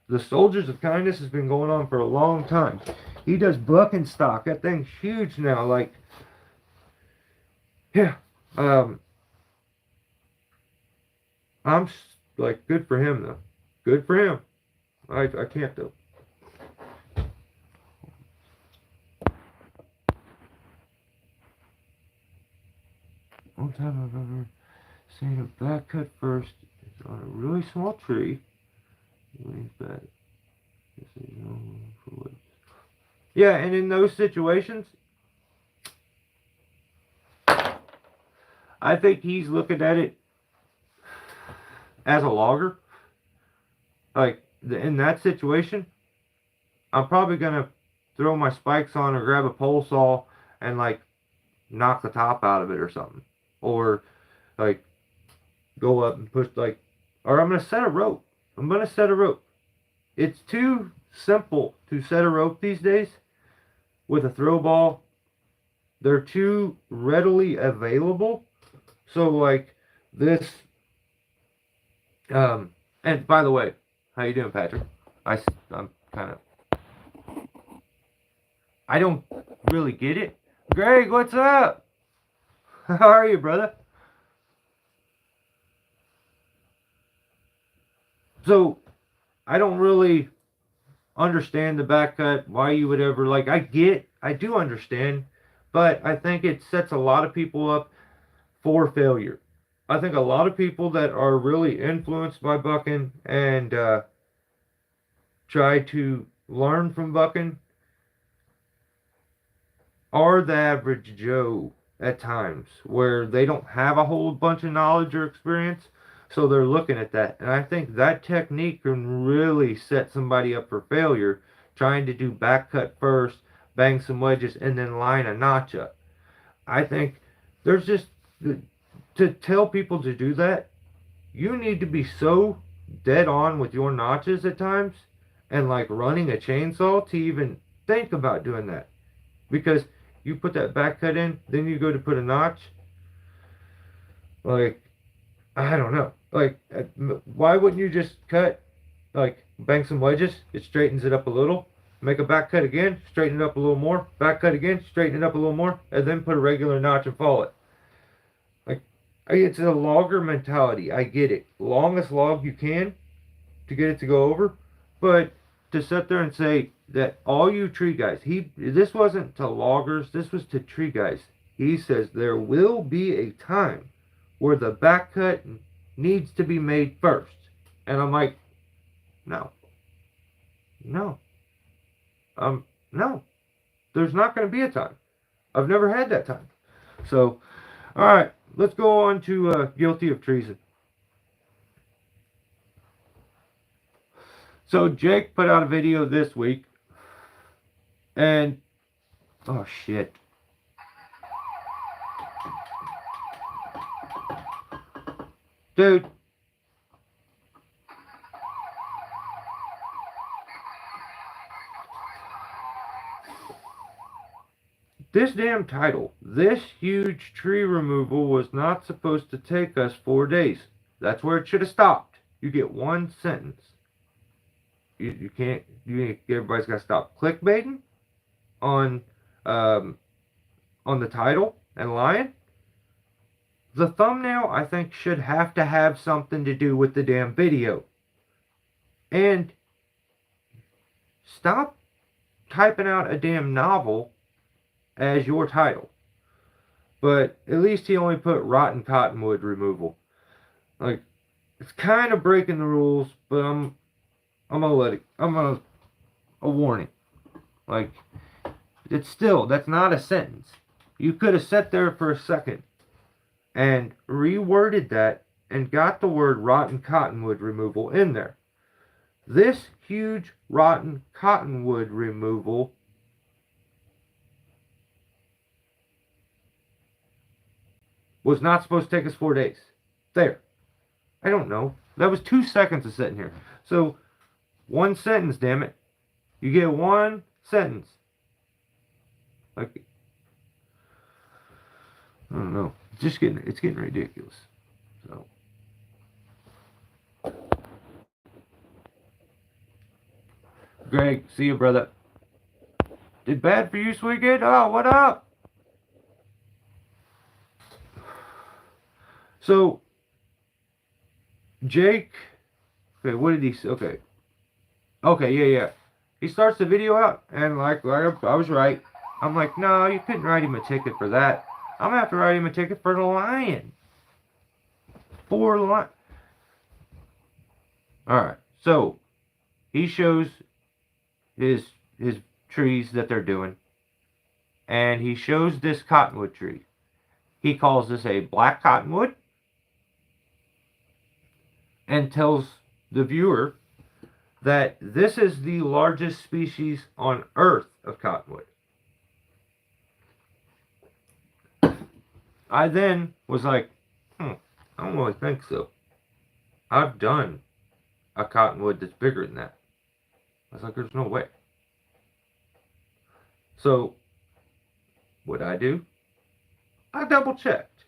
the Soldiers of Kindness has been going on for a long time. He does buck and stock. That thing's huge now. Like, yeah. I'm like, good for him though. Good for him. I can't though. One time I've ever seen a back cut first on a really small tree. Leans back. Yeah, and in those situations, I think he's looking at it as a logger. Like, in that situation, I'm probably going to throw my spikes on or grab a pole saw and, like, knock the top out of it or something. Or, like, go up and push, like, or I'm going to set a rope. I'm going to set a rope. It's too simple to set a rope these days with a throw ball. They're too readily available. So, like, this, and by the way, how you doing, Patrick? I'm kind of, I don't really get it. Greg, what's up? How are you, brother? So, I don't really understand the back cut, why you would ever, like, I do understand, but I think it sets a lot of people up for failure. I think a lot of people that are really influenced by bucking and try to learn from bucking are the average Joe at times, where they don't have a whole bunch of knowledge or experience, so they're looking at that. And I think that technique can really set somebody up for failure, trying to do back cut first, bang some wedges, and then line a notch up. I think there's just, to tell people to do that, you need to be so dead on with your notches at times, and like running a chainsaw to even think about doing that. Because you put that back cut in, then you go to put a notch, like, I don't know. Like, why wouldn't you just cut, like, bang some wedges, it straightens it up a little, make a back cut again, straighten it up a little more, back cut again, straighten it up a little more, and then put a regular notch and follow it. Like, it's a logger mentality. I get it. Longest log you can to get it to go over, but to sit there and say that all you tree guys, this wasn't to loggers, this was to tree guys. He says there will be a time where the back cut needs to be made first. And I'm like, no. No. No. There's not going to be a time. I've never had that time. So, all right, let's go on to guilty of treason. So Jake put out a video this week, and oh shit. Dude. This damn title, this huge tree removal was not supposed to take us 4 days. That's where it should have stopped. You get one sentence. You can't, everybody's got to stop clickbaiting on the title and lying. The thumbnail, I think, should have to have something to do with the damn video. And stop typing out a damn novel as your title. But at least he only put rotten cottonwood removal. Like, it's kind of breaking the rules, but I'm gonna let it. I'm gonna a warning. Like, it's still, that's not a sentence. You could have sat there for a second and reworded that and got the word rotten cottonwood removal in there. This huge rotten cottonwood removal was not supposed to take us 4 days. There. I don't know. That was 2 seconds of sitting here. So, one sentence, damn it. You get one sentence. Like, I don't know. It's getting ridiculous. So. Greg, see you, brother. Did bad for you, sweet kid? Oh, what up? So, Jake, okay, what did he say? Okay, yeah. He starts the video out, and like I was right. I'm like, no, you couldn't write him a ticket for that. I'm gonna have to write him a ticket for the lion. For the lion. Alright, so, he shows his trees that they're doing, and he shows this cottonwood tree. He calls this a black cottonwood, and tells the viewer that this is the largest species on Earth of cottonwood. I then was like, I don't really think so. I've done a cottonwood that's bigger than that. I was like, there's no way. So, what I do? I double checked.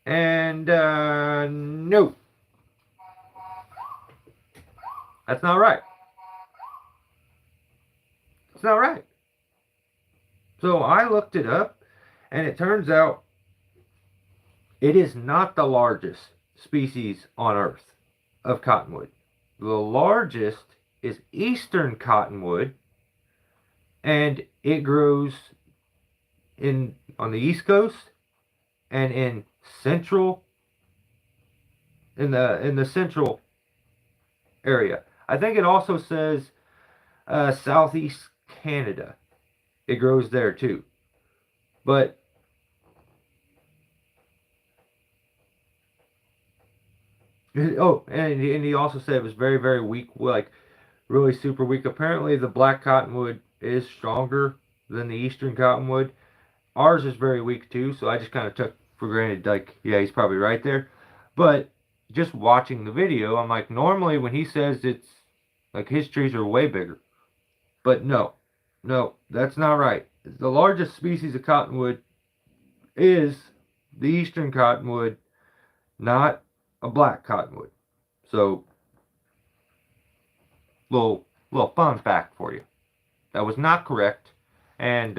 And, no. That's not right. It's not right. So I looked it up, and it turns out it is not the largest species on Earth of cottonwood. The largest is eastern cottonwood, and it grows on the East Coast and in the central area. I think it also says southeast Canada. It grows there too. But and he also said it was very, very weak, like really super weak. Apparently the black cottonwood is stronger than the eastern cottonwood. Ours is very weak too, so I just kind of took for granted, like, yeah, he's probably right there. But just watching the video, I'm like, normally when he says it's like his trees are way bigger. But no, that's not right. The largest species of cottonwood is the eastern cottonwood, not a black cottonwood. So, little fun fact for you. That was not correct, and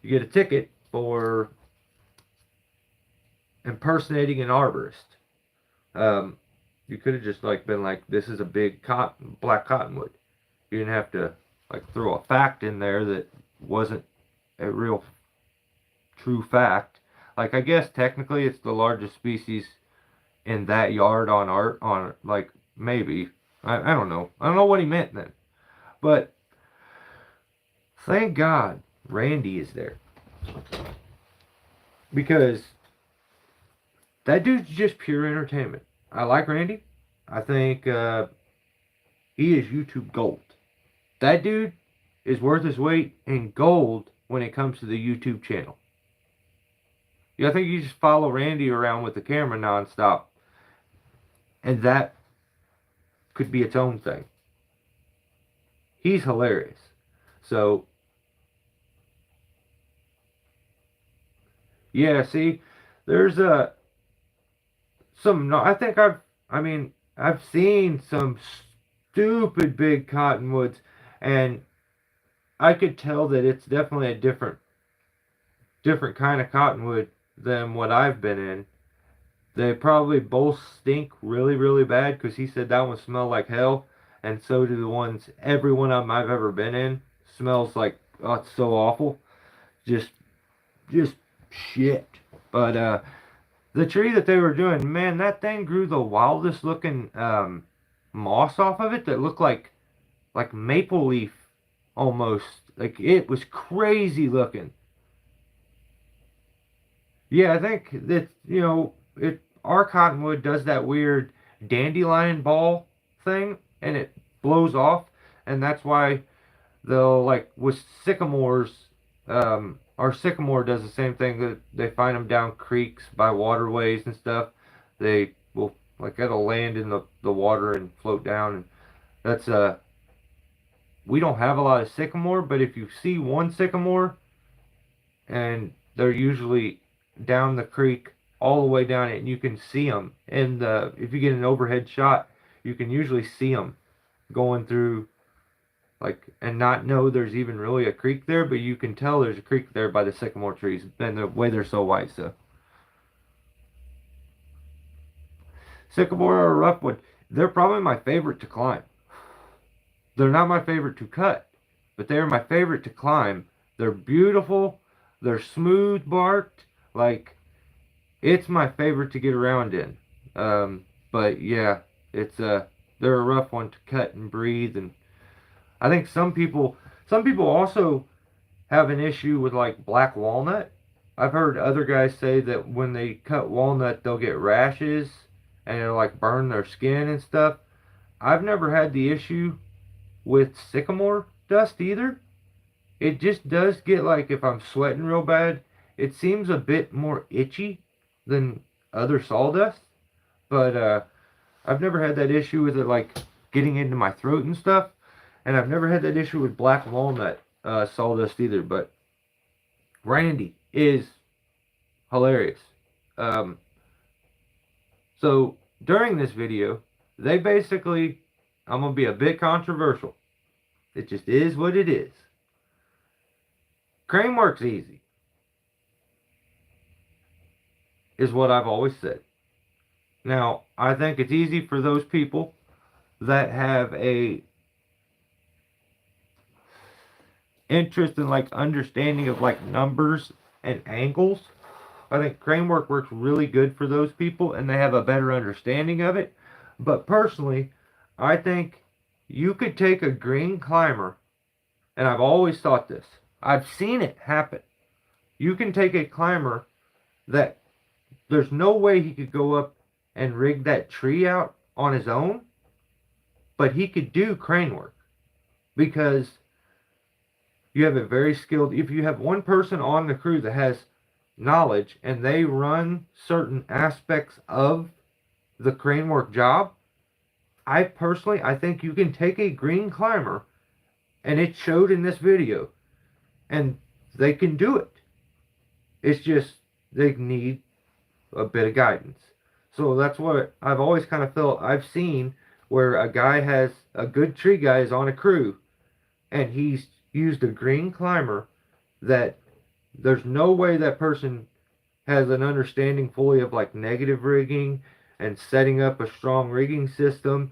you get a ticket for impersonating an arborist. You could have just been like, this is a big black cottonwood. You didn't have to like throw a fact in there that wasn't a real true fact. Like, I guess technically it's the largest species in that yard on like, maybe. I don't know. I don't know what he meant then. But thank God Randy is there. because that dude's just pure entertainment. I like Randy. I think he is YouTube gold. That dude is worth his weight in gold when it comes to the YouTube channel. Yeah, I think you just follow Randy around with the camera nonstop, and that could be its own thing. He's hilarious. So, yeah, see, there's some. I think I've seen some stupid big cottonwoods, and I could tell that it's definitely a different kind of cottonwood than what I've been in. They probably both stink really, really bad because he said that one smelled like hell, and so do the ones, every one of them I've ever been in smells like, oh, it's so awful. Just, just shit. But, the tree that they were doing, man, that thing grew the wildest looking, moss off of it that looked like maple leaf almost. Like, it was crazy looking. Yeah, I think that, our cottonwood does that weird dandelion ball thing, and it blows off, and that's why they'll, like, with sycamores, our sycamore does the same thing. That they find them down creeks by waterways and stuff. They will, like, it'll land in the water and float down, and that's, we don't have a lot of sycamore, but if you see one sycamore, and they're usually down the creek all the way down it, and you can see them. And if you get an overhead shot, you can usually see them going through, like, and not know there's even really a creek there, but you can tell there's a creek there by the sycamore trees and the way they're so white. So sycamore or roughtwood, they're probably my favorite to climb. They're not my favorite to cut, but they're my favorite to climb. They're beautiful. They're smooth barked. Like, it's my favorite to get around in. But yeah, they're a rough one to cut and breathe, and I think some people also have an issue with, like, black walnut. I've heard other guys say that when they cut walnut, they'll get rashes and it'll, like, burn their skin and stuff. I've never had the issue with sycamore dust either. It just does get, like, if I'm sweating real bad, it seems a bit more itchy than other sawdust. But I've never had that issue with it, like, getting into my throat and stuff. And I've never had that issue with black walnut sawdust either. But Randy is hilarious. So during this video, they basically, I'm going to be a bit controversial. It just is what it is. Crane work's easy, is what I've always said. Now, I think it's easy for those people that have a interest in, like, understanding of, like, numbers and angles. I think crane work works really good for those people, and they have a better understanding of it. But personally, I think you could take a green climber, and I've always thought this. I've seen it happen. You can take a climber that there's no way he could go up and rig that tree out on his own, but he could do crane work because you have a very skilled, if you have one person on the crew that has knowledge and they run certain aspects of the crane work job, I think you can take a green climber, and it showed in this video, and they can do it. It's just they need a bit of guidance. So that's what I've always kind of felt. I've seen where a good tree guy is on a crew, and he's used a green climber that there's no way that person has an understanding fully of, like, negative rigging and setting up a strong rigging system,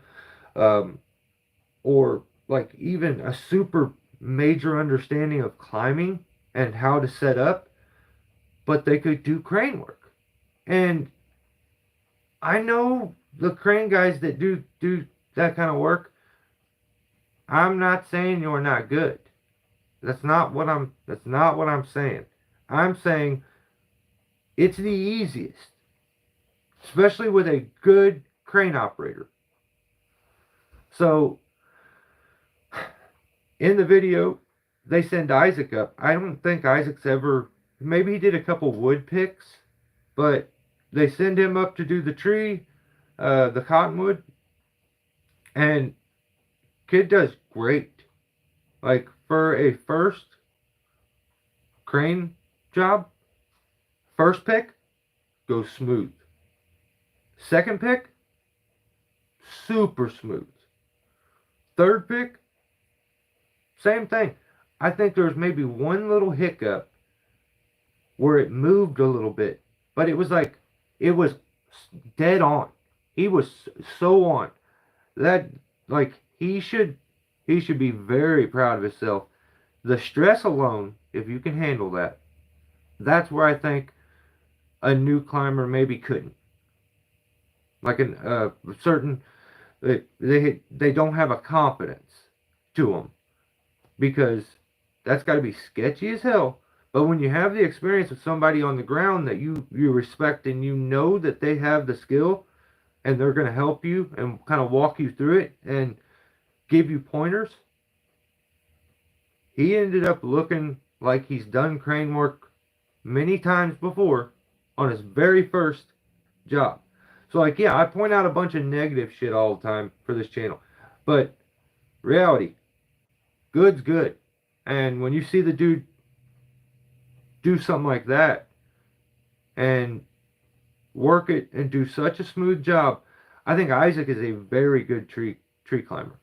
or, like, even a super major understanding of climbing and how to set up, but they could do crane work. And I know the crane guys that do that kind of work. I'm not saying you're not good. That's not what I'm saying. I'm saying It's the easiest, especially with a good crane operator. So in the video, they send Isaac up. I don't think Isaac's ever, maybe he did a couple wood picks, but they send him up to do the tree, the cottonwood, and kid does great. Like for a first crane job, first pick goes smooth. Second pick, super smooth. Third pick, same thing. I think there was maybe one little hiccup where it moved a little bit, but it was like it was dead on. He was so on that, like, he should be very proud of himself. The stress alone, if you can handle that, that's where I think a new climber maybe couldn't. Like a certain, they don't have a confidence to them, because that's got to be sketchy as hell. But when you have the experience of somebody on the ground that you respect, and you know that they have the skill and they're going to help you and kind of walk you through it and give you pointers, he ended up looking like he's done crane work many times before on his very first job. So, like, yeah, I point out a bunch of negative shit all the time for this channel, but reality, good's good. And when you see the dude do something like that and work it and do such a smooth job, I think Isaac is a very good tree climber.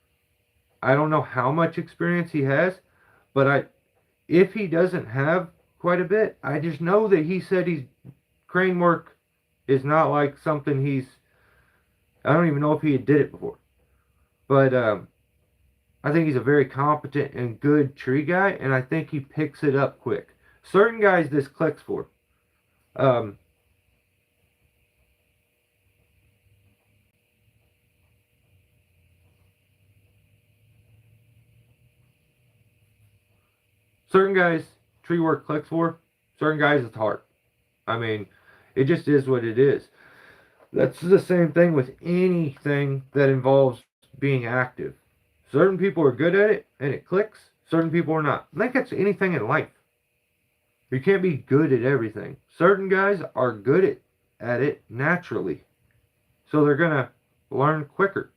I don't know how much experience he has, but if he doesn't have quite a bit, I just know that he said crane work is not like something I don't even know if he did it before. But I think he's a very competent and good tree guy, and I think he picks it up quick. Certain guys this clicks for. Certain guys tree work clicks for. Certain guys it's hard. I mean, it just is what it is. That's the same thing with anything that involves being active. Certain people are good at it and it clicks. Certain people are not. I think that's anything in life. You can't be good at everything. Certain guys are good at it naturally. So they're going to learn quicker.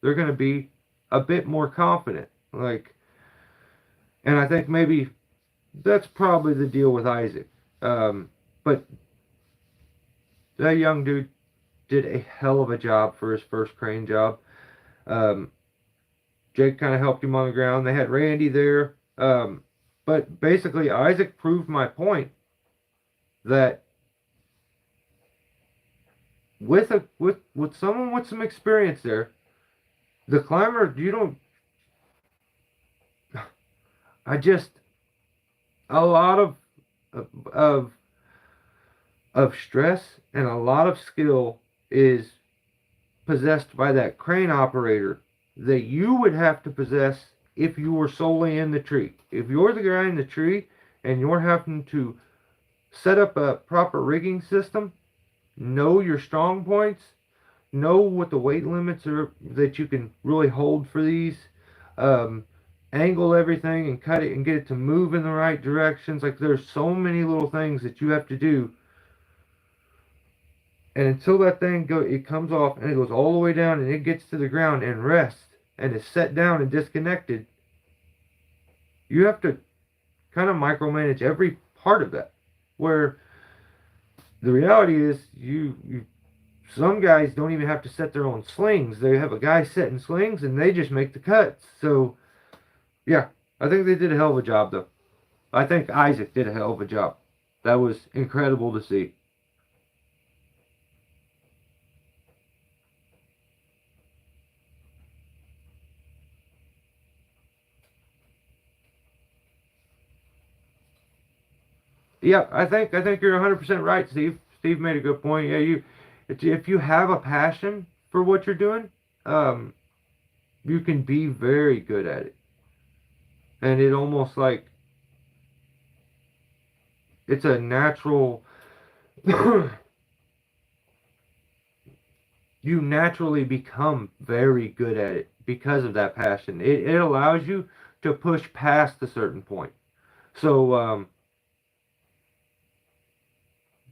They're going to be a bit more confident. And I think maybe that's probably the deal with Isaac. But that young dude did a hell of a job for his first crane job. Jake kind of helped him on the ground. They had Randy there. But basically, Isaac proved my point that with someone with some experience there, the climber, a lot of stress and a lot of skill is possessed by that crane operator that you would have to possess if you were solely in the tree. If you're the guy in the tree and you're having to set up a proper rigging system, know your strong points, know what the weight limits are that you can really hold for these, angle everything and cut it and get it to move in the right directions. Like, there's so many little things that you have to do. And until that thing it comes off and it goes all the way down and it gets to the ground and rests and is set down and disconnected, you have to kind of micromanage every part of that. Where the reality is, some guys don't even have to set their own slings. They have a guy setting slings and they just make the cuts. So, yeah, I think they did a hell of a job, though. I think Isaac did a hell of a job. That was incredible to see. Yeah, I think you're 100% right, Steve. Steve made a good point. Yeah, if you have a passion for what you're doing, you can be very good at it. And it's a natural you naturally become very good at it because of that passion. It allows you to push past a certain point. So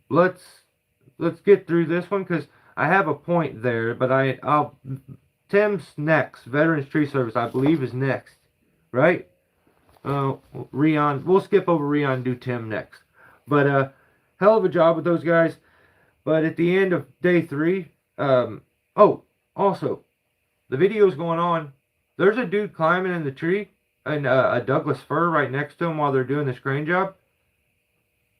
let's get through this one because I have a point there, but I'll Tim's next. Veterans Tree Service, I believe, is next, right? Rion. We'll skip over Rion and do Tim next. But hell of a job with those guys. But at the end of day 3, oh, also, the video's going on. There's a dude climbing in the tree and a Douglas fir right next to him while they're doing this crane job.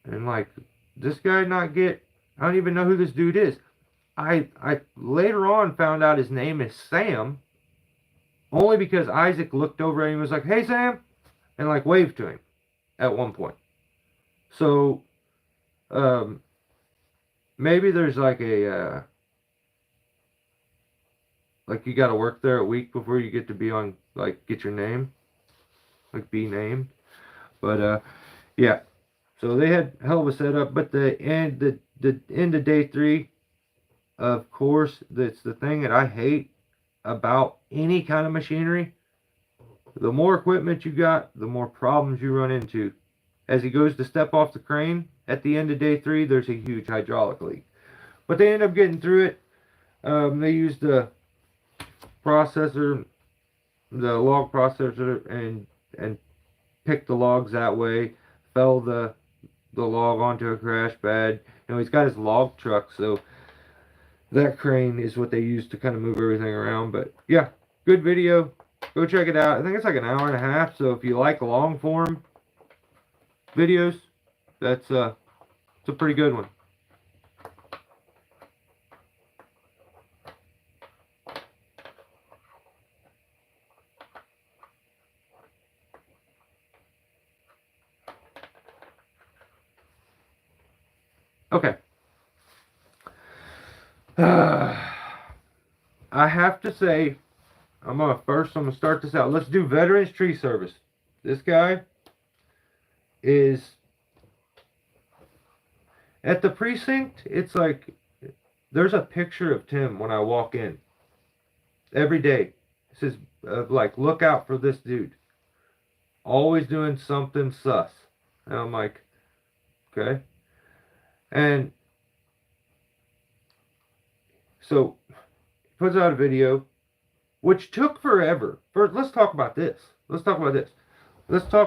And like, this guy not get, I don't even know who this dude is. I later on found out his name is Sam, only because Isaac looked over at him and was like, "Hey Sam," and like waved to him at one point. So maybe there's like a like you got to work there a week before you get to be on, like, get your name, like be named. But yeah, so they had hell of a setup. But the end of day 3, of course, that's the thing that I hate about any kind of machinery. The more equipment you got, the more problems you run into. As he goes to step off the crane at the end of day 3, there's a huge hydraulic leak. But they end up getting through it. They used the processor, the log processor, and picked the logs that way. Fell the log onto a crash pad. You know, he's got his log truck, so that crane is what they use to kind of move everything around. But yeah, good video. Go check it out. I think it's like an hour and a half. So if you like long form videos, it's a pretty good one. Okay. I have to say, I'm gonna start this out. Let's do Veterans Tree Service. This guy is at the precinct. It's like there's a picture of Tim when I walk in every day. It says like, look out for this dude. Always doing something sus. And I'm like, okay. And so puts out a video, which took forever. First, let's talk about this. Let's talk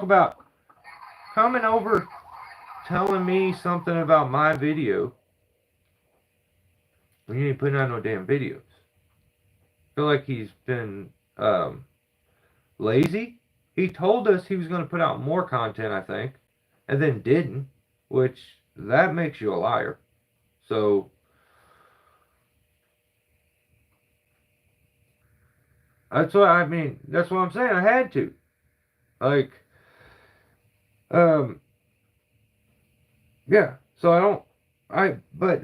about coming over, telling me something about my video when you ain't putting out no damn videos. I feel like he's been lazy. He told us he was going to put out more content, I think, and then didn't, which that makes you a liar. So that's what I mean. That's what I'm saying. I had to. Like, yeah. So but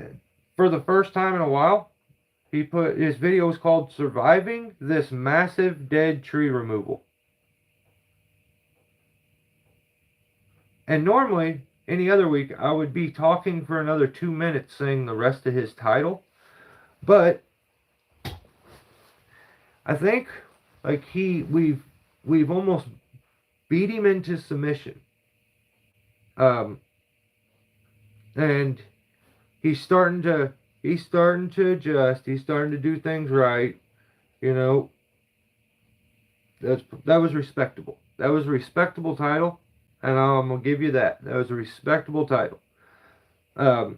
for the first time in a while, his video was called "Surviving This Massive Dead Tree Removal." And normally, any other week, I would be talking for another 2 minutes saying the rest of his title. But I think like we've almost beat him into submission. And he's starting to adjust. He's starting to do things right. You know, that was respectable. That was a respectable title, and I'm gonna give you that. That was a respectable title. What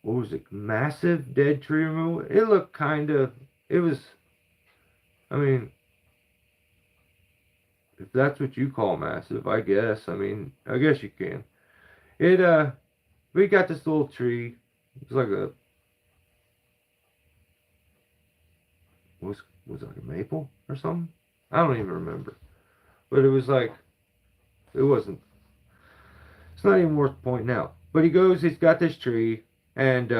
was it? Massive dead tree removal. It looked kind of. It was. I mean, if that's what you call massive, I guess. I mean, I guess you can. We got this little tree. It's like was it like a maple or something? I don't even remember. But it was like, it wasn't. It's not even worth pointing out. But he's got this tree, and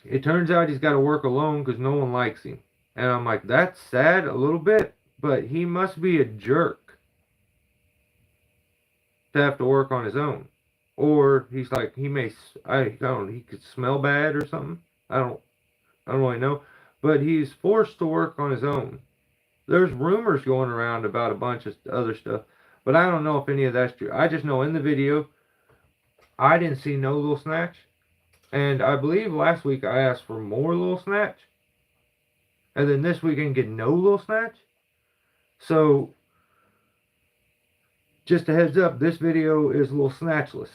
it turns out he's got to work alone because no one likes him. And I'm like, that's sad a little bit, but he must be a jerk to have to work on his own. or he's like I don't know, he could smell bad or something. I don't really know, but he's forced to work on his own. There's rumors going around about a bunch of other stuff, but I don't know if any of that's true. I just know in the video I didn't see no little snatch, and I believe last week I asked for more little snatch, and then this week I didn't get no little snatch. So just a heads up, this video is a little snatchless.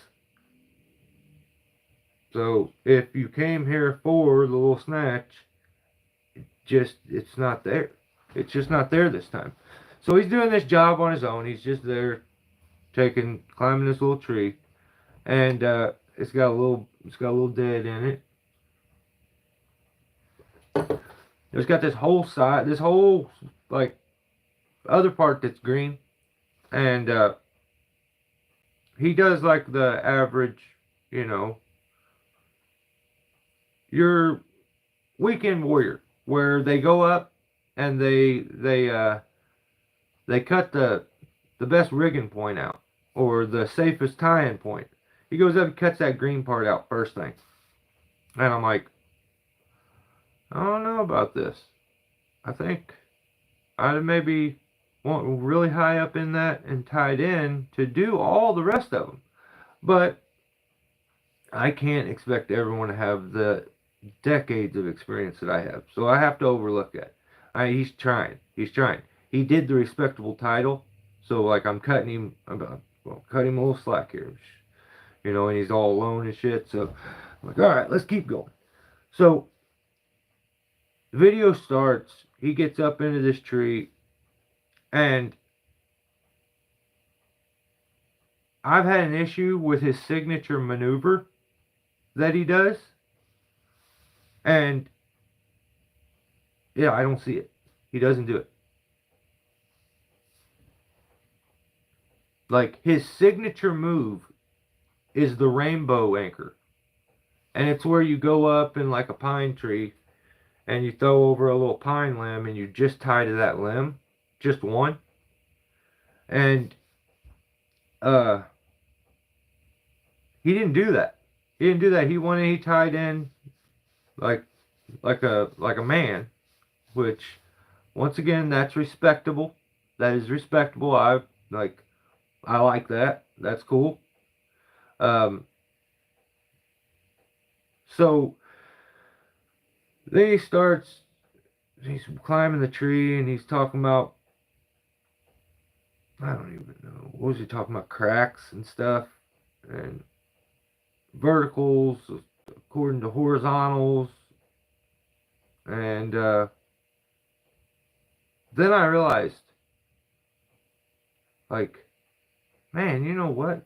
So if you came here for the little snatch, it's not there. It's just not there this time. So he's doing this job on his own. He's just there climbing this little tree, and it's got a little dead in it. It's got this whole like other part that's green, and he does like the average, you know, your weekend warrior, where they go up and they cut the best rigging point out, or the safest tie-in point. He goes up and cuts that green part out first thing. And I'm like, I don't know about this. I think I'd maybe want really high up in that and tied in to do all the rest of them. But I can't expect everyone to have the decades of experience that I have. So I have to overlook that. He's trying. He's trying. He did the respectable title. So like I'm cutting him a little slack here. You know, and he's all alone and shit. So I'm like, all right, let's keep going. So the video starts. He gets up into this tree, and I've had an issue with his signature maneuver that he does, and yeah, I don't see it. He doesn't do it. Like, his signature move is the rainbow anchor, and it's where you go up in like a pine tree and you throw over a little pine limb and you just tie to that limb, just one. And he didn't do that. He didn't do that. He tied in like a man, which once again, that's respectable. That is respectable. I like that. That's cool. So then he's climbing the tree and he's talking about, I don't even know, what was he talking about? Cracks and stuff, and verticals according to horizontals. And then I realized, like, man, you know what?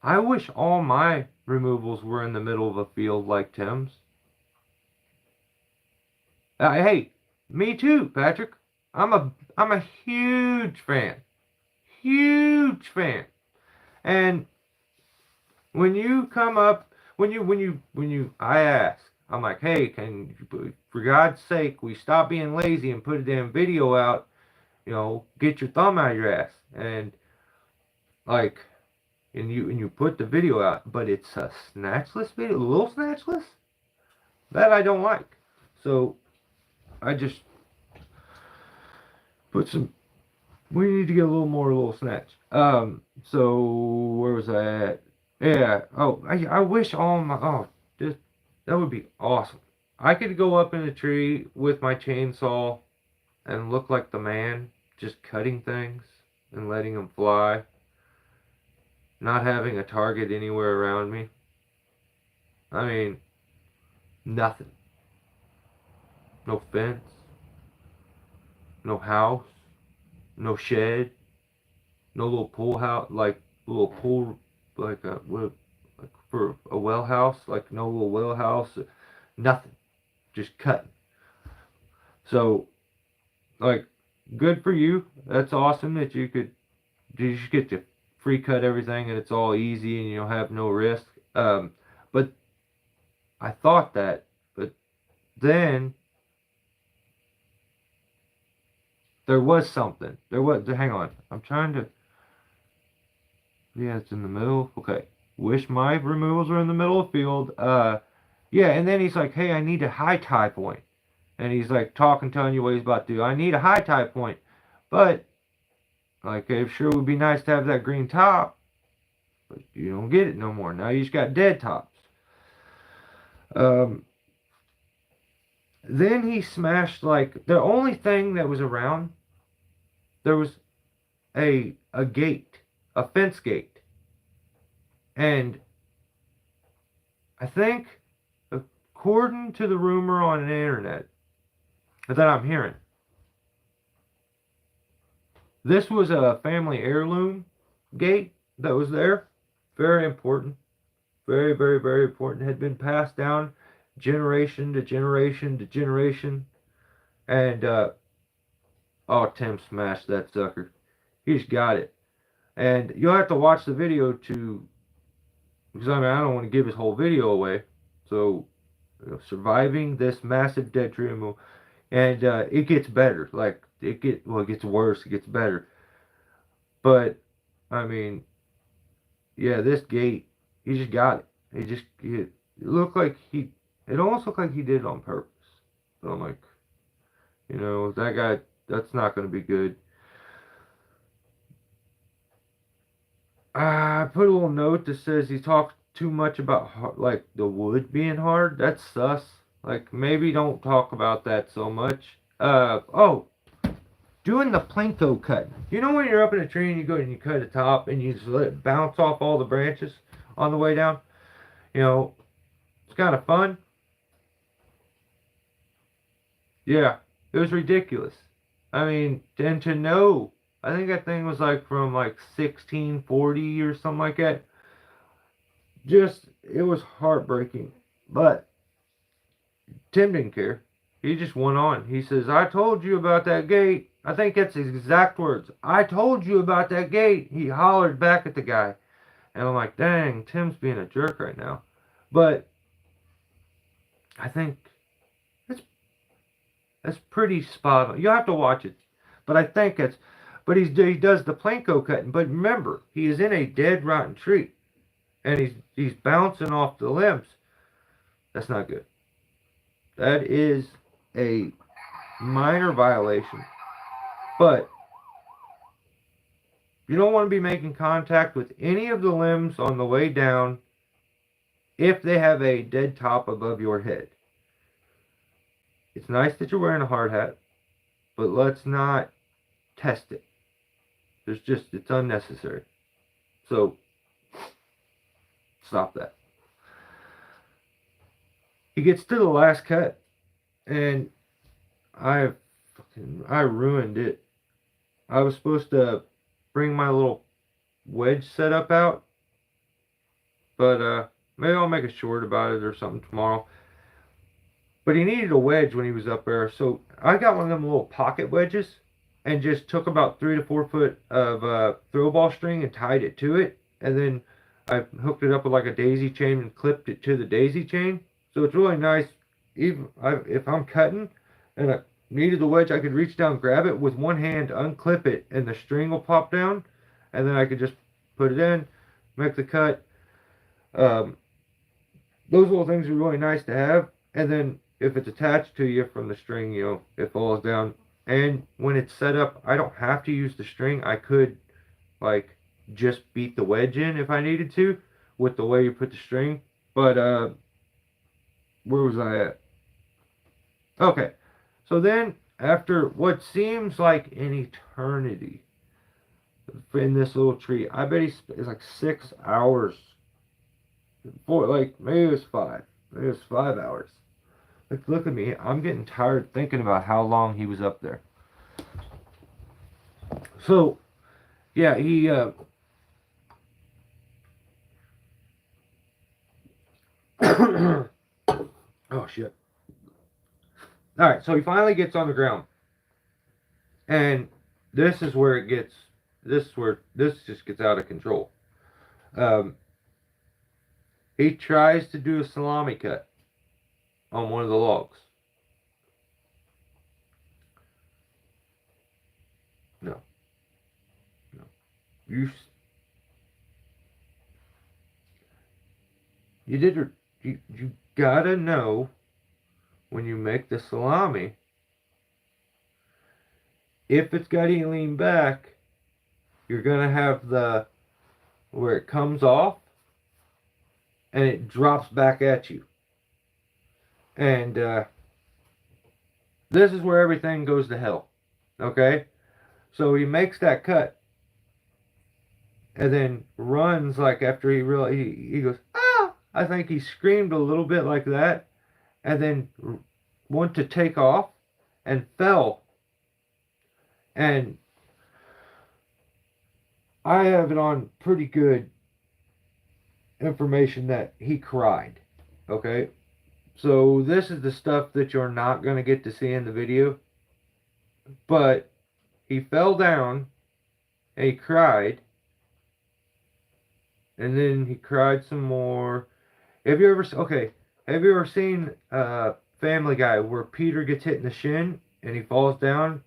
I wish all my removals were in the middle of a field like Tim's. Hey, me too, Patrick. I'm a huge fan. Huge fan. And when you come up, I ask, I'm like, hey, for God's sake, we stop being lazy and put a damn video out, you know, get your thumb out of your ass. And like, and you put the video out, but it's a snatchless video, a little snatchless. That I don't like. So I just put some. We need to get a little snatch. So where was I at? Yeah. Oh, I wish all my. Oh, just that would be awesome. I could go up in a tree with my chainsaw and look like the man, just cutting things and letting them fly. Not having a target anywhere around me. I mean, nothing. No fence. No house. No shed. No little pool house, like little pool, like for a well house, like no little well house. Nothing. Just cutting. So, like, good for you. That's awesome that you just get to free cut everything and it's all easy and you have no risk. But I thought that, but then There was something. There was. Hang on. I'm trying to. Yeah, it's in the middle. Okay. Wish my removals were in the middle of the field. Yeah, and then he's like, hey, I need a high tie point. And he's like talking, telling you what he's about to do. I need a high tie point. But, like, it sure would be nice to have that green top. But you don't get it no more. Now you just got dead tops. Um, then he smashed, like, the only thing that was around, there was a gate, a fence gate. And I think, according to the rumor on the internet that I'm hearing, this was a family heirloom gate that was there. Very important. Very, very, very important. Had been passed down generation to generation to generation. And, oh, Tim smashed that sucker. He's got it. And you'll have to watch the video to, because I mean, I don't want to give his whole video away. So, surviving this massive dead tree removal. And it gets better. Like, it gets worse. It gets better. But, I mean, yeah, this gate, he just got it. It looked like it almost looked like he did it on purpose. So I'm like, that guy, that's not going to be good. I put a little note that says he talked too much about, like, the wood being hard. That's sus. Like, maybe don't talk about that so much. Oh, doing the Plinko cut. You know when you're up in a tree and you go and you cut a top and you just let it bounce off all the branches on the way down? It's kind of fun. Yeah, it was ridiculous. I mean, and to know, I think that thing was like from like 1640 or something like that. Just, it was heartbreaking. But Tim didn't care. He just went on. He says, I told you about that gate. I think that's his exact words. I told you about that gate. He hollered back at the guy. And I'm like, dang, Tim's being a jerk right now. But I think that's pretty spot on. You'll have to watch it. But I think it's, but he does the Plinko cutting. But remember, he is in a dead, rotten tree. And he's bouncing off the limbs. That's not good. That is a minor violation. But you don't want to be making contact with any of the limbs on the way down if they have a dead top above your head. It's nice that you're wearing a hard hat, but let's not test it. It's unnecessary. So, stop that. He gets to the last cut, and I ruined it. I was supposed to bring my little wedge setup out, but maybe I'll make a short about it or something tomorrow. But he needed a wedge when he was up there, so I got one of them little pocket wedges and just took about 3 to 4 foot of throw ball string and tied it to it, and then I hooked it up with like a daisy chain and clipped it to the daisy chain. So it's really nice. Even if I'm cutting and I needed the wedge, I could reach down, grab it with one hand, unclip it, and the string will pop down, and then I could just put it in, make the cut. Those little things are really nice to have. And then if it's attached to you from the string, it falls down. And when it's set up, I don't have to use the string. I could, like, just beat the wedge in if I needed to with the way you put the string. But, where was I at? Okay. So then, after what seems like an eternity in this little tree, I bet it's like 6 hours. Maybe it was 5. Maybe it was 5 hours. Like, look at me. I'm getting tired thinking about how long he was up there. So, yeah, he, oh, shit. Alright, so he finally gets on the ground. And this is where this just gets out of control. He tries to do a salami cut on one of the logs. you you did you gotta know when you make the salami, if it's got any lean back, you're gonna have the where it comes off and it drops back at you. And this is where everything goes to hell. Okay? So he makes that cut and then runs like after he goes, ah! I think he screamed a little bit like that and then went to take off and fell. And I have it on pretty good information that he cried. Okay? So this is the stuff that you're not going to get to see in the video. But he fell down and he cried. And then he cried some more. Have you ever seen Family Guy where Peter gets hit in the shin and he falls down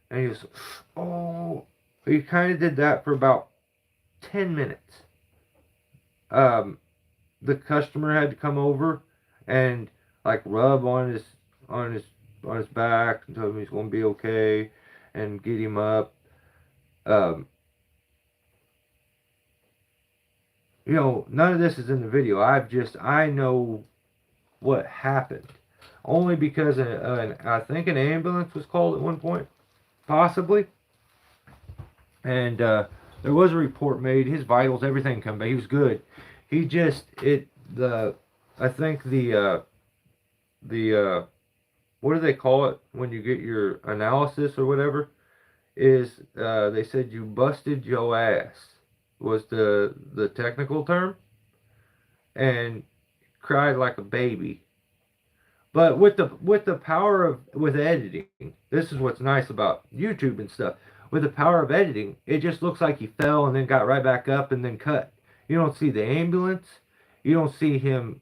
and he goes, oh, he kind of did that for about 10 minutes. The customer had to come over and like rub on his back and tell him he's going to be okay and get him up. You know, none of this is in the video. I know what happened. Only because I think an ambulance was called at one point. Possibly. And there was a report made. His vitals, everything come back. He was good. He just, I think the what do they call it when you get your analysis or whatever? Is, they said you busted your ass. Was the technical term, and cried like a baby. But with the power of editing, this is what's nice about YouTube and stuff. With the power of editing, it just looks like he fell and then got right back up and then cut. You don't see the ambulance. You don't see him.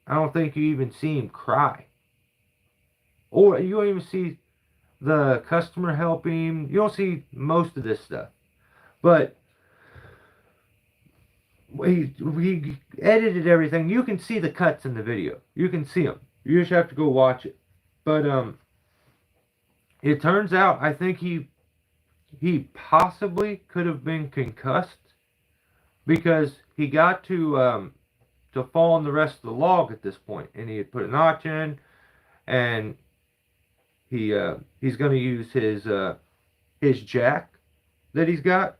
I don't think you even see him cry. Or you don't even see the customer helping him. You don't see most of this stuff. But he edited everything. You can see the cuts in the video. You can see them. You just have to go watch it. But it turns out I think he possibly could have been concussed because he got to fall on the rest of the log at this point, and he had put a notch in, and he's going to use his jack that he's got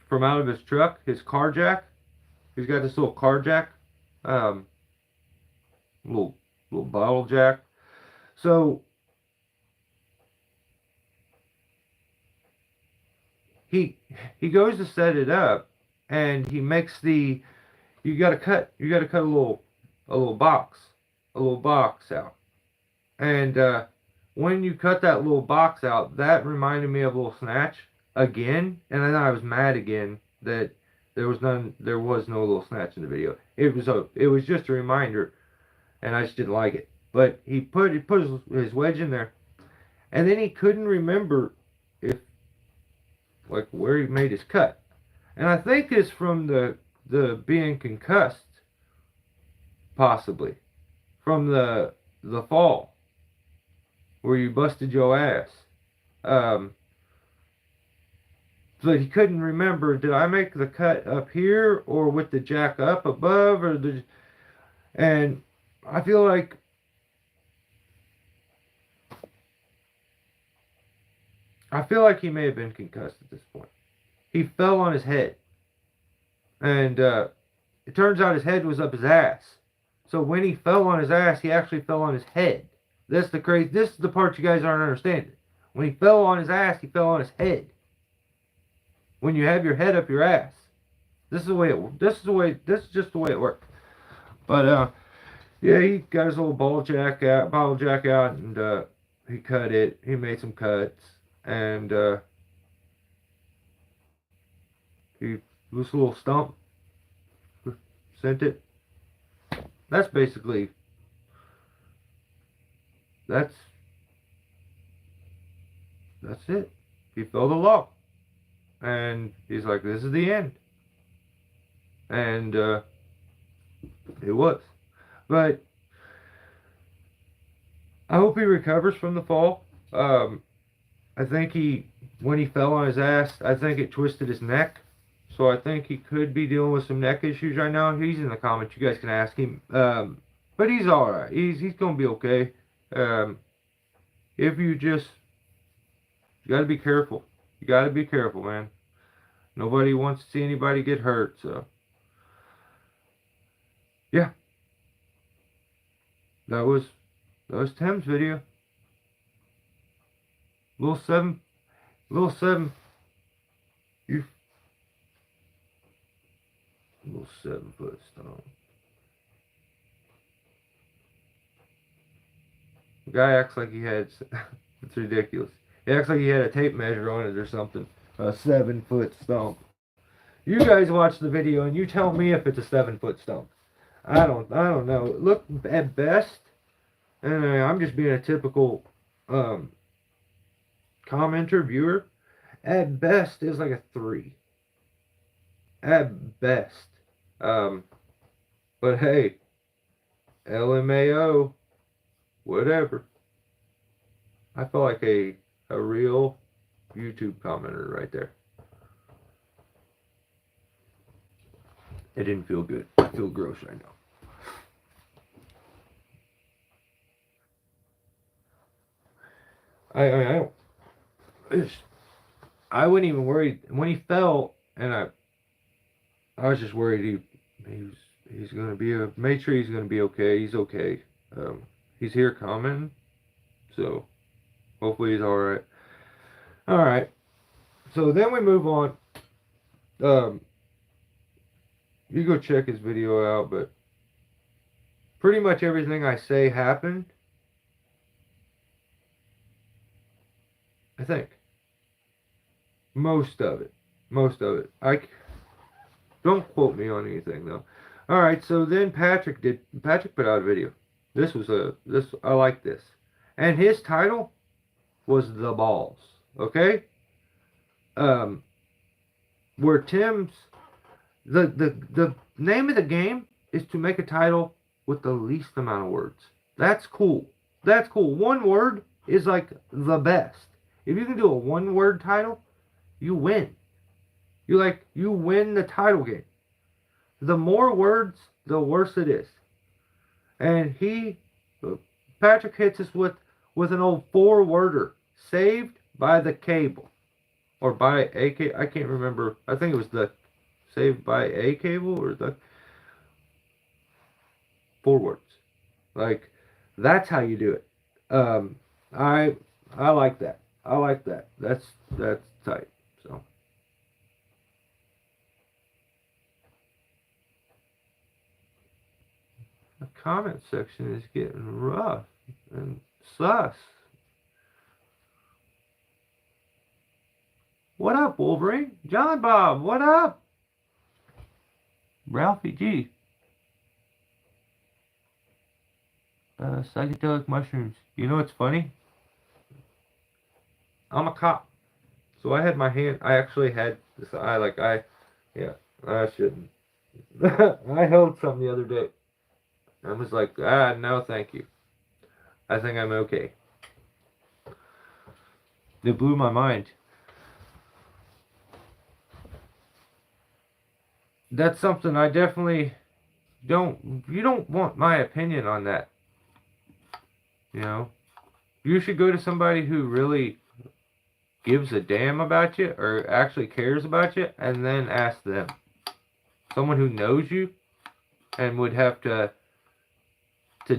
from out of his truck, his car jack. He's got this little car jack, little bottle jack. So he goes to set it up, and he makes you gotta cut a little box out, and when you cut that little box out, that reminded me of a little snatch again, and then I was mad again that there was no little snatch in the video. It was just a reminder, and I just didn't like it. But he put his wedge in there, and then he couldn't remember if like where he made his cut, and I think it's from the being concussed, possibly from the fall where you busted your ass. But he couldn't remember, did I make the cut up here or with the jack up above and I feel like he may have been concussed at this point. He fell on his head, and it turns out his head was up his ass. So when he fell on his ass, he actually fell on his head. This is the part you guys aren't understanding. When he fell on his ass, he fell on his head. When you have your head up your ass, this is just the way it works. But yeah, he got his little bottle jack out, and he cut it. He made some cuts, and he loose a little stump, sent it. That's basically that's. That's it. He fell the log. and he's like, "This is the end," and it was. But I hope he recovers from the fall. I think when he fell on his ass, I think it twisted his neck. So I think he could be dealing with some neck issues right now. He's in the comments. You guys can ask him. But he's all right. He's gonna be okay. Um, if you gotta be careful. You gotta be careful, man. Nobody wants to see anybody get hurt. So yeah, that was Tim's video. Little seven, little seven. You little 7 foot stone. The guy acts like he had. It's ridiculous. He acts like he had a tape measure on it or something. A 7 foot stump. You guys watch the video and you tell me if it's a 7 foot stump. I don't know. Look, at best, and I'm just being a typical commenter, viewer. At best, it's like a 3. At best. But hey, LMAO, whatever. I feel like a real YouTube commenter right there. It didn't feel good. I feel gross right now. I wasn't even worried when he fell, and I was just worried he's gonna make sure he's gonna be okay. He's okay. He's here commenting, so hopefully he's all right. All right. So then we move on. You go check his video out, but pretty much everything I say happened. I think. Most of it. Don't quote me on anything though. All right, so then Patrick put out a video. I like this. And his title was The Balls. Okay? Where Tim's the name of the game is to make a title with the least amount of words. That's cool. That's cool. One word is like the best. If you can do a one-word title, you win. You win the title game. The more words, the worse it is. And Patrick hits us with an old 4-worder. Saved by the Cable. Or by AK, I can't remember. I think it was the Saved by a Cable or the 4 words. Like, that's how you do it. I like that. I like that. That's tight. So the comment section is getting rough and sus. What up, Wolverine? John Bob, what up? Ralphie G. Psychedelic mushrooms. You know what's funny? I'm a cop. So I had my hand, I actually had this, I shouldn't. I held some the other day. I was like, no, thank you. I think I'm okay. It blew my mind. That's something I definitely you don't want my opinion on that. You know? You should go to somebody who really gives a damn about you or actually cares about you and then ask them. Someone who knows you and would have to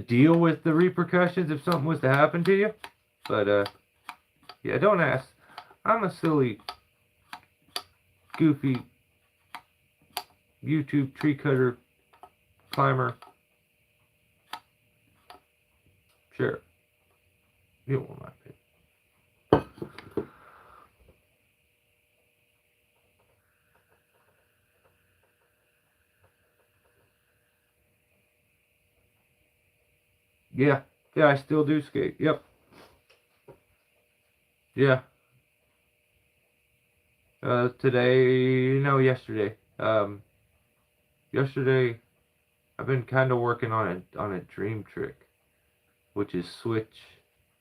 deal with the repercussions if something was to happen to you. But yeah, don't ask. I'm a silly, goofy YouTube tree cutter climber. Sure. You don't want my opinion. Yeah. Yeah, I still do skate. Yep. Yeah. Today, no, yesterday. Yesterday I've been kind of working on a dream trick, which is switch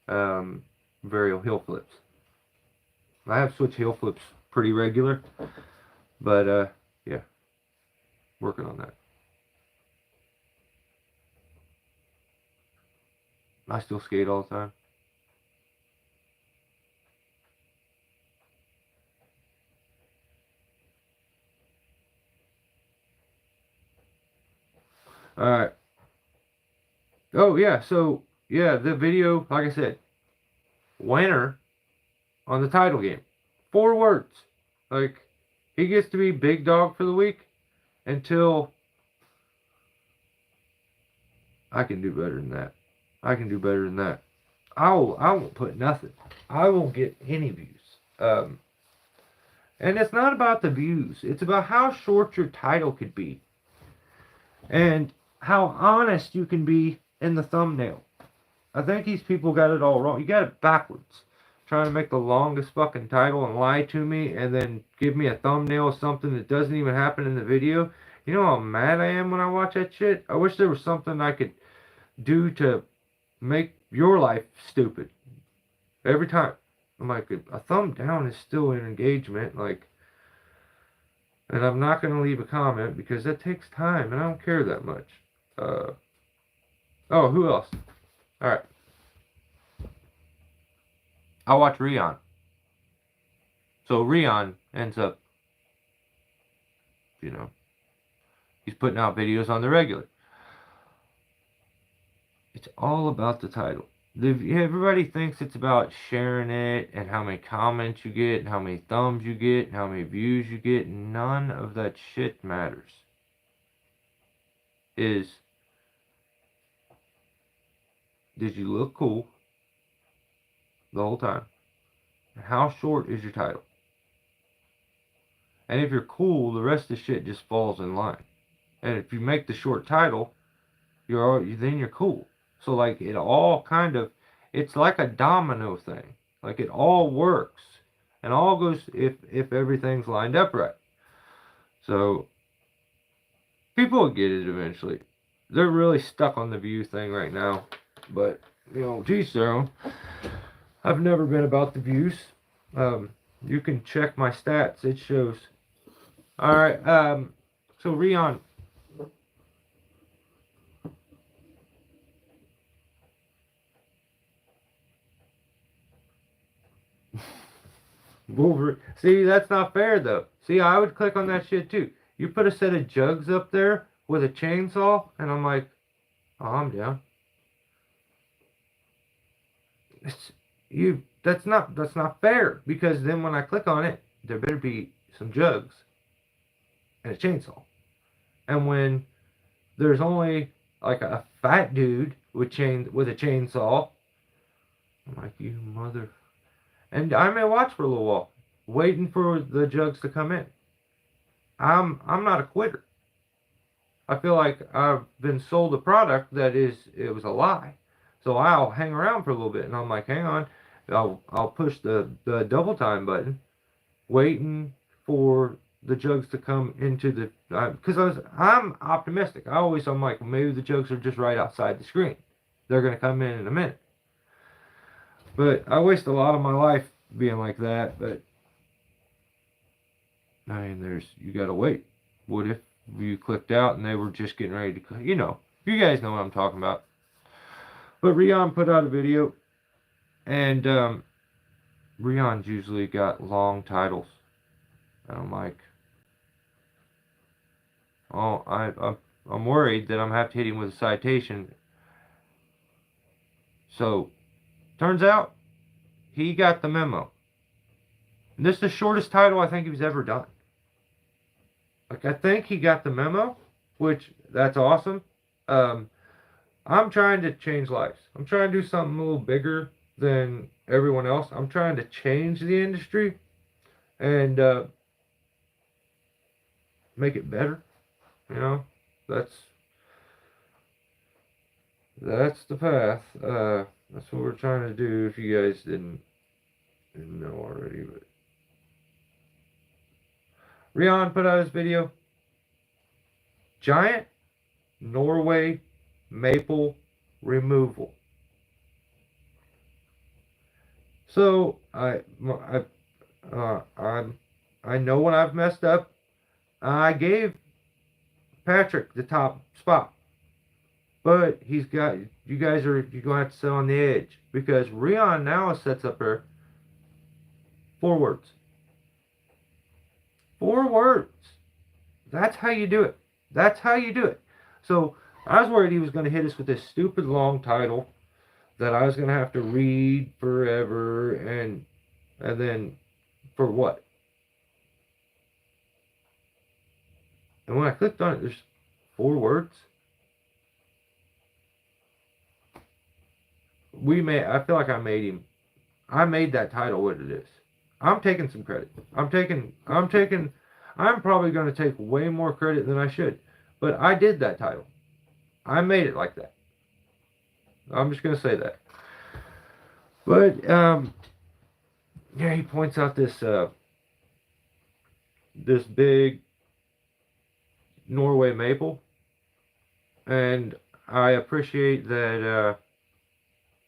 um, varial heel flips. I have switch heel flips pretty regular, but yeah, working on that. I still skate all the time. All right. Oh yeah, so yeah, the video, like I said, winner on the title game. 4 words. Like he gets to be big dog for the week until I can do better than that. I can do better than that. I won't put nothing. I won't get any views. And it's not about the views. It's about how short your title could be, and how honest you can be in the thumbnail. I think these people got it all wrong. You got it backwards. Trying to make the longest fucking title and lie to me, and then give me a thumbnail of something that doesn't even happen in the video. You know how mad I am when I watch that shit? I wish there was something I could do to make your life stupid. Every time. I'm like, a thumb down is still an engagement. Like, and I'm not going to leave a comment because that takes time, and I don't care that much. Uh, oh, who else? All right. I watch Rion. So Rion ends up, you know, he's putting out videos on the regular. It's all about the title. Everybody thinks it's about sharing it and how many comments you get and how many thumbs you get and how many views you get. None of that shit matters. Did you look cool the whole time? How short is your title? And if you're cool, the rest of the shit just falls in line. And if you make the short title, then you're cool. So like it all kind of, it's like a domino thing. Like it all works and all goes if everything's lined up right. So people will get it eventually. They're really stuck on the view thing right now, but geez, their own. I've never been about the views. You can check my stats. It shows. All right. So Rion. Wolverine. See, that's not fair though. See, I would click on that shit too. You put a set of jugs up there with a chainsaw, and I'm like, oh, I'm down. That's not fair, because then when I click on it, there better be some jugs and a chainsaw. And when there's only like a fat dude with a chainsaw, I'm like, you mother. And I may watch for a little while, waiting for the jugs to come in. I'm not a quitter. I feel like I've been sold a product it was a lie. So I'll hang around for a little bit, and I'm like, hang on, I'll push the double time button, waiting for the jugs to come into the, because I'm optimistic. I'm like, maybe the jugs are just right outside the screen. They're gonna come in a minute. But I waste a lot of my life being like that. But I mean, you gotta wait. What if you clicked out and they were just getting ready to, you guys know what I'm talking about. But Rion put out a video, and Rion's usually got long titles, and I'm like, oh, I'm worried that I'm gonna have to hit him with a citation. So turns out he got the memo. And this is the shortest title I think he's ever done. Like, I think he got the memo, which that's awesome. Um, I'm trying to change lives. I'm trying to do something a little bigger than everyone else. I'm trying to change the industry and make it better. You know, that's that's the path. That's what we're trying to do. If you guys didn't know already, but Rion put out his video. Giant Norway maple removal. So I know when I've messed up, I gave Patrick the top spot, but you guys are you're gonna have to sit on the edge because Rion now sets up her 4 words. 4 words. That's how you do it. That's how you do it. So I was worried he was going to hit us with this stupid long title that I was going to have to read forever, and then for what? And when I clicked on it, there's 4 words. I feel like I made that title what it is. I'm taking some credit. I'm probably going to take way more credit than I should. But I did that title. I made it like that. I'm just going to say that. But, yeah, he points out this big Norway maple. And I appreciate that,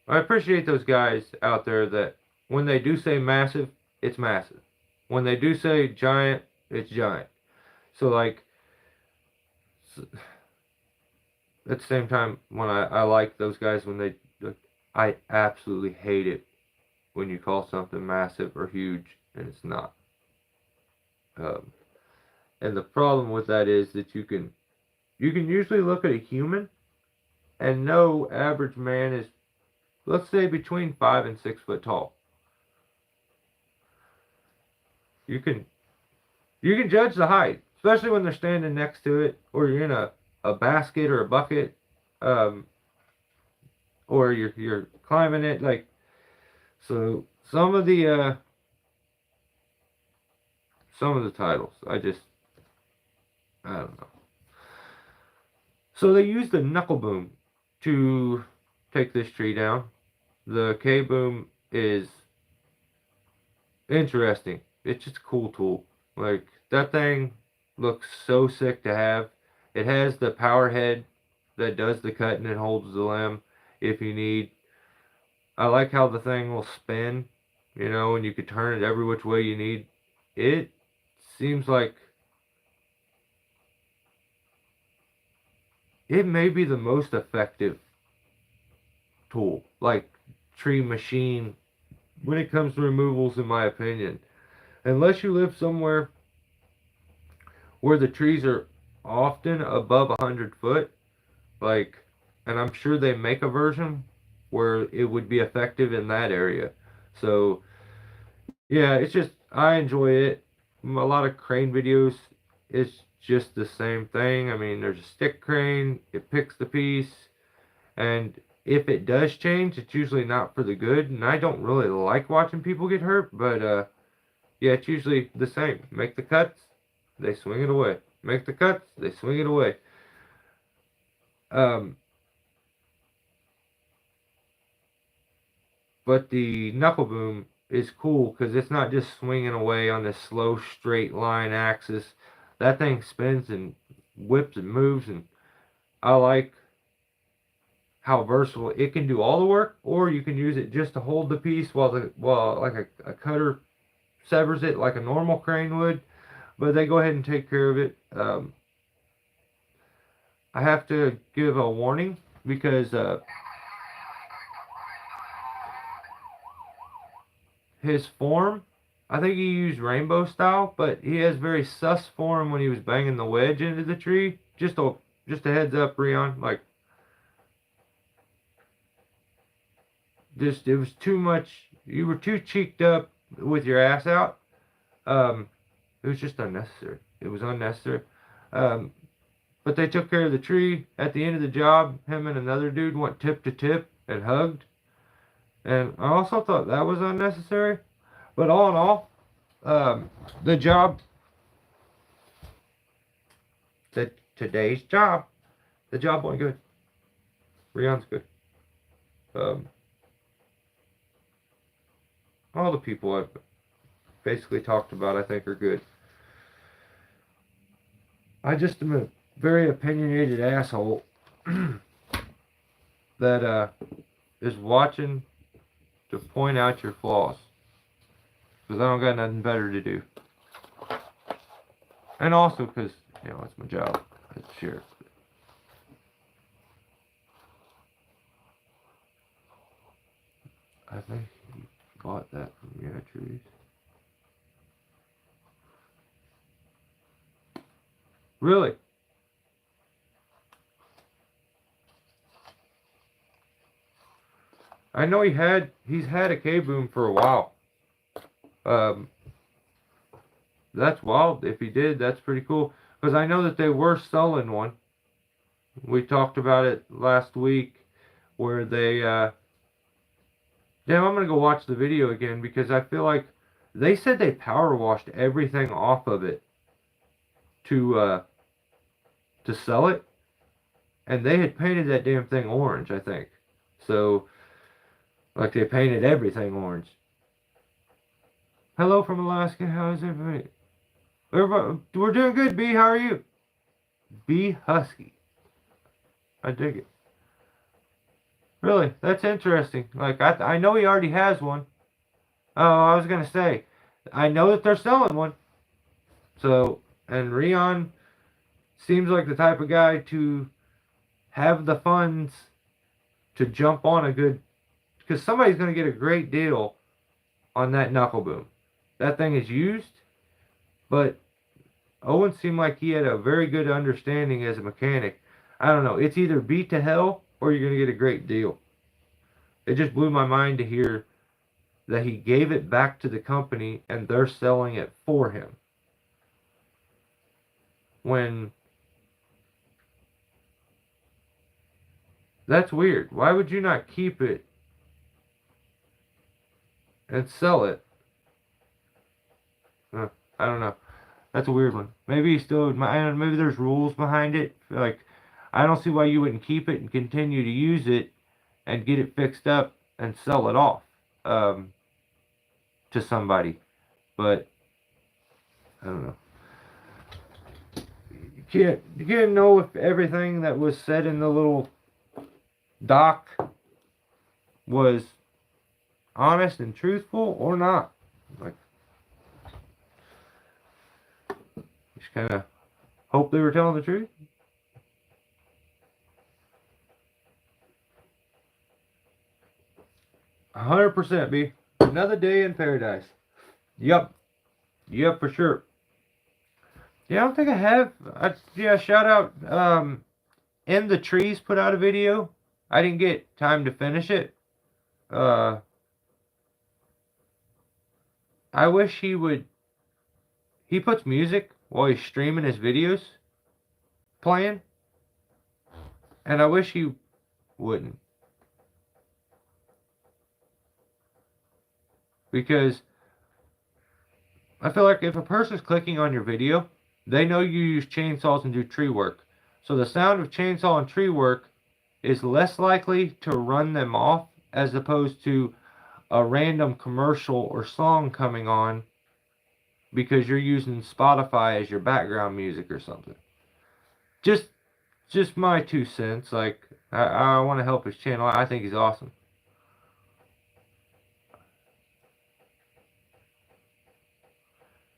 I appreciate those guys out there that when they do say massive, it's massive. When they do say giant, it's giant. So, like, at the same time, when I like those guys when I absolutely hate it when you call something massive or huge and it's not. And the problem with that is that you can usually look at a human and know average man is, let's say, between 5 and 6 foot tall. You can judge the height, especially when they're standing next to it, or you're in a basket or a bucket, or you're climbing it. Like, so some of the titles, I don't know. So they used the knuckle boom to take this tree down. The K boom is interesting. It's just a cool tool. Like, that thing looks so sick to have. It has the power head that does the cutting and holds the limb if you need. I like how the thing will spin, and you can turn it every which way you need. It seems like it may be the most effective tool, like tree machine, when it comes to removals, in my opinion. Unless you live somewhere where the trees are often above 100 foot, like, and I'm sure they make a version where it would be effective in that area. So, yeah, it's just, I enjoy it. A lot of crane videos, it's just the same thing. I mean, there's a stick crane, it picks the piece, and if it does change, it's usually not for the good, and I don't really like watching people get hurt, but, yeah, it's usually the same. Make the cuts, they swing it away. Make the cuts, they swing it away. But the knuckle boom is cool because it's not just swinging away on this slow straight line axis. That thing spins and whips and moves, and I like how versatile it can do all the work, or you can use it just to hold the piece while like a cutter severs it like a normal crane would. But they go ahead and take care of it. I have to give a warning because his form, I think he used rainbow style, but he has very sus form when he was banging the wedge into the tree. Just a heads up, Rion. Like, it was too much. You were too cheeked up with your ass out. It was just unnecessary. It was unnecessary. But they took care of the tree. At the end of the job, him and another dude went tip to tip and hugged. And I also thought that was unnecessary. But all in all, the job, today's job, the job went good. Rion's good. All the people I've basically talked about, I think, are good. I just am a very opinionated asshole that is watching to point out your flaws. Because I don't got nothing better to do. And also because, you know, it's my job. Sure. I think he bought that from Trees. Really? I know he's had a K-Boom for a while. That's wild. If he did, that's pretty cool. Because I know that they were selling one. We talked about it last week where they, damn, I'm going to go watch the video again because I feel like they said they power washed everything off of it to sell it. And they had painted that damn thing orange, I think. So, like they painted everything orange. Hello from Alaska. How is everybody? We're doing good, B. How are you? B Husky. I dig it. Really, that's interesting. Like, I know he already has one. Oh, I was going to say, I know that they're selling one. So, and Rion seems like the type of guy to have the funds to jump on a good, because somebody's going to get a great deal on that knuckle boom. That thing is used, but Owen seemed like he had a very good understanding as a mechanic. I don't know. It's either beat to hell or you're going to get a great deal. It just blew my mind to hear that he gave it back to the company and they're selling it for him. When that's weird. Why would you not keep it and sell it? I don't know. That's a weird one. Maybe he still, maybe there's rules behind it. Like, I don't see why you wouldn't keep it and continue to use it and get it fixed up and sell it off to somebody. But I don't know. You can't know if everything that was said in the little doc was honest and truthful or not. Like, just kind of hope they were telling the truth. %, B. Another day in paradise. Yep, for sure. Yeah, I don't think I have. Yeah, shout out. In the Trees put out a video. I didn't get time to finish it. I wish he would. He puts music while he's streaming his videos playing, and I wish he wouldn't. Because I feel like if a person's clicking on your video, they know you use chainsaws and do tree work. So the sound of chainsaw and tree work is less likely to run them off as opposed to a random commercial or song coming on because you're using Spotify as your background music or something. Just my 2 cents. Like, I want to help his channel. I think he's awesome.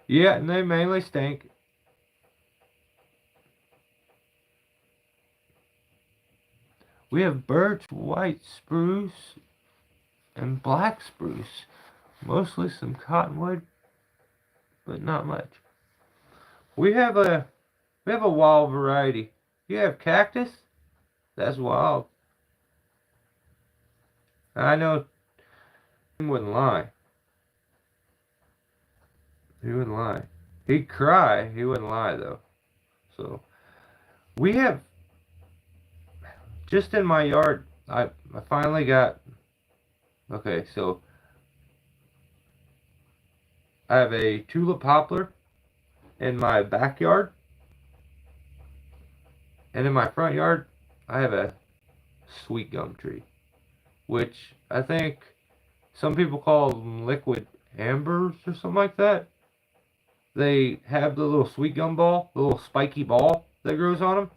Yeah, and they mainly stink. We have birch, white spruce, and black spruce. Mostly some cottonwood, but not much. We have a wild variety. You have cactus? That's wild. I know he wouldn't lie. He wouldn't lie. He'd cry. He wouldn't lie, though. So, we have, just in my yard, I finally got, okay, so, I have a tulip poplar in my backyard. And in my front yard, I have a sweet gum tree. Which I think some people call them liquid ambers or something like that. they have the little sweet gum ball, the little spiky ball that grows on them.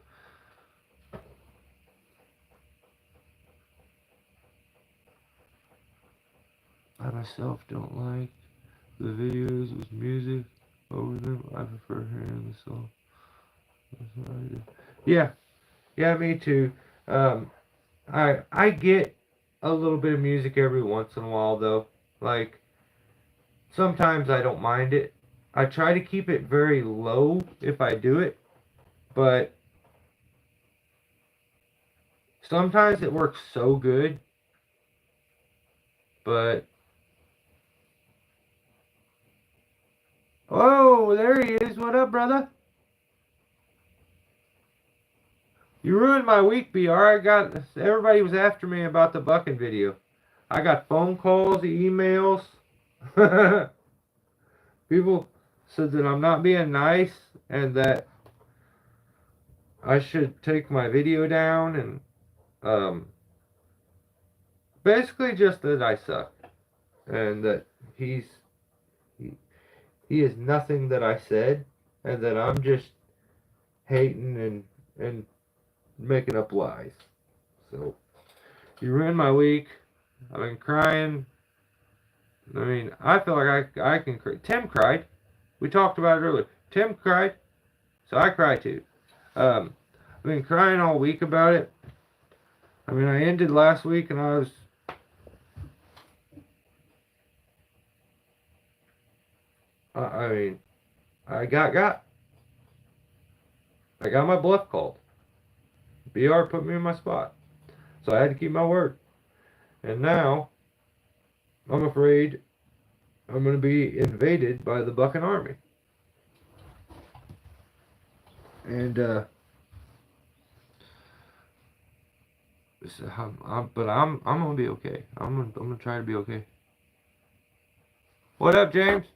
I myself don't like the videos with music over them. I prefer hearing the song. That's what I do. Yeah, yeah, me too. Um, I get a little bit of music every once in a while though. Like sometimes I don't mind it. I try to keep it very low if I do it, but sometimes it works so good. But oh, there he is. What up, brother? You ruined my week, BR. Everybody was after me about the bucking video. I got phone calls, emails. People said that I'm not being nice and that I should take my video down and basically just that I suck and that he, he is nothing that I said and that I'm just hating and making up lies. So you ruined my week. I've been crying. I mean, I feel like I can cry. Tim cried. We talked about it earlier. Tim cried, so I cried too. I've been crying all week about it. I mean, I ended last week and I mean, I got my bluff called. BR put me in my spot, so I had to keep my word. And now, I'm afraid I'm going to be invaded by the Bucking Army. And so I'm gonna be okay. I'm gonna try to be okay. What up, James?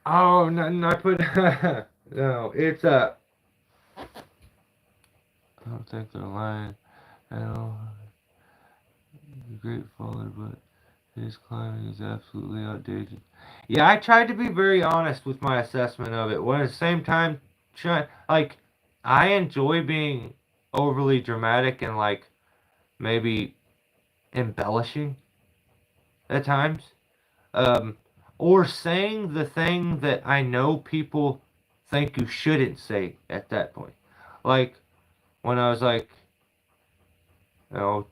Oh, no, I put no. It's I don't think they're lying. I know, great father, but his climbing is absolutely outdated. Yeah, I tried to be very honest with my assessment of it. When at the same time, like I enjoy being overly dramatic and like maybe embellishing at times, um, or saying the thing that I know people think you shouldn't say at that point. Like when I was like, you know,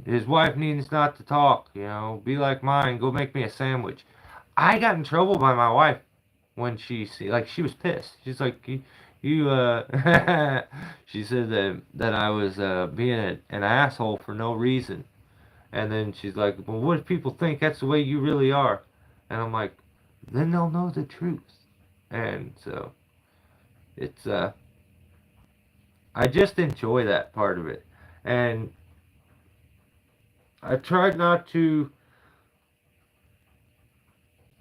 his wife needs not to talk, you know, be like mine, go make me a sandwich. I got in trouble by my wife when she was pissed. She's like, she said that I was being an asshole for no reason. And then she's like, well, what if people think that's the way you really are? And I'm like, then they'll know the truth. And so it's I just enjoy that part of it. And I tried not to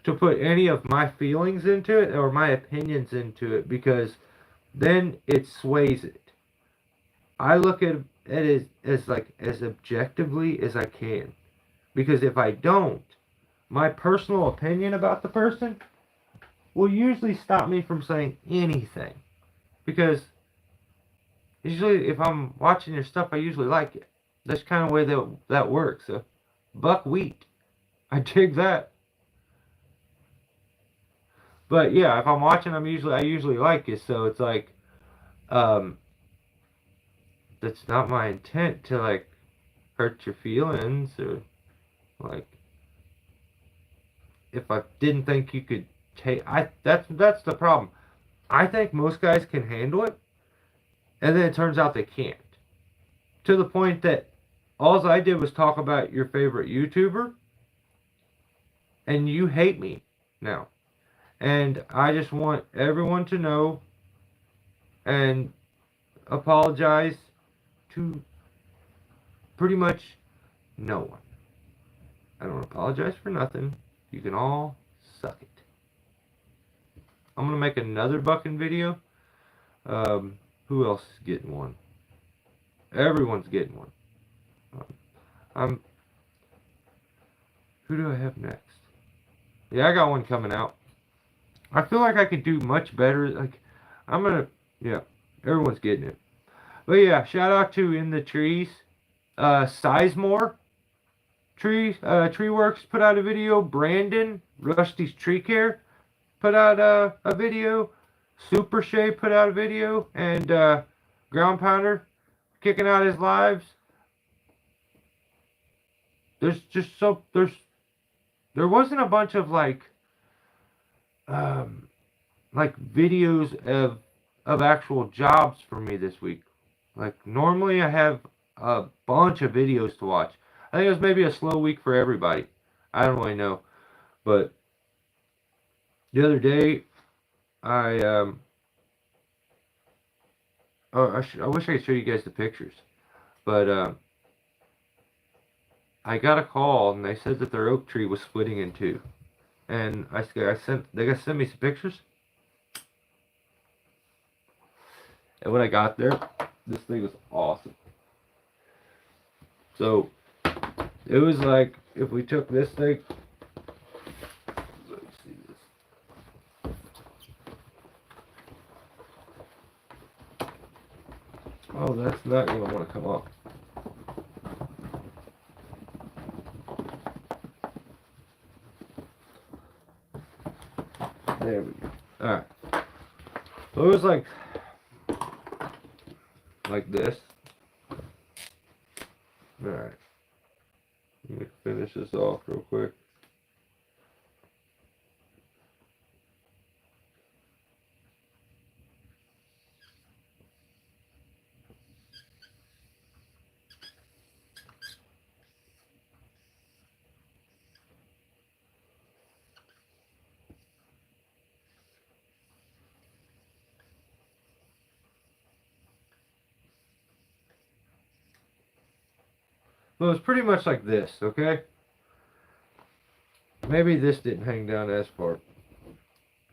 put any of my feelings into it or my opinions into it because then it sways it. I look at it as like as objectively as I can. Because if I don't, my personal opinion about the person will usually stop me from saying anything. Because usually if I'm watching your stuff, I usually like it. That's kind of the way that works. So, buckwheat. I dig that. But yeah, if I'm watching, I usually like it. So it's like, um, that's not my intent to like hurt your feelings or like if I didn't think you could take. That's the problem. I think most guys can handle it, and then it turns out they can't. To the point that all I did was talk about your favorite YouTuber, and you hate me now. And I just want everyone to know and apologize to pretty much no one. I don't apologize for nothing. You can all suck it. I'm going to make another bucking video. Who else is getting one? Everyone's getting one. I'm. Who do I have next? Yeah, I got one coming out. I feel like I could do much better. Like, I'm gonna. Yeah, everyone's getting it. But yeah, shout out to In the Trees. Sizemore Tree Works put out a video. Brandon Rusty's Tree Care put out a video. Super Shay put out a video, and Ground Pounder kicking out his lives. There's just so there wasn't a bunch of um like videos of actual jobs for me this week. Like normally I have a bunch of videos to watch. I think it was maybe a slow week for everybody. I don't really know, but the other day I oh, I wish I could show you guys the pictures, but I got a call and they said that their oak tree was splitting in two, and they got sent me some pictures, and when I got there, this thing was awesome. So it was like if we took this thing. Let's see this. Oh, that's not going to want to come off. There we go. Alright. So it was like this. Alright. Let me finish this off real quick. Well, it's pretty much like this, okay? Maybe this didn't hang down as far.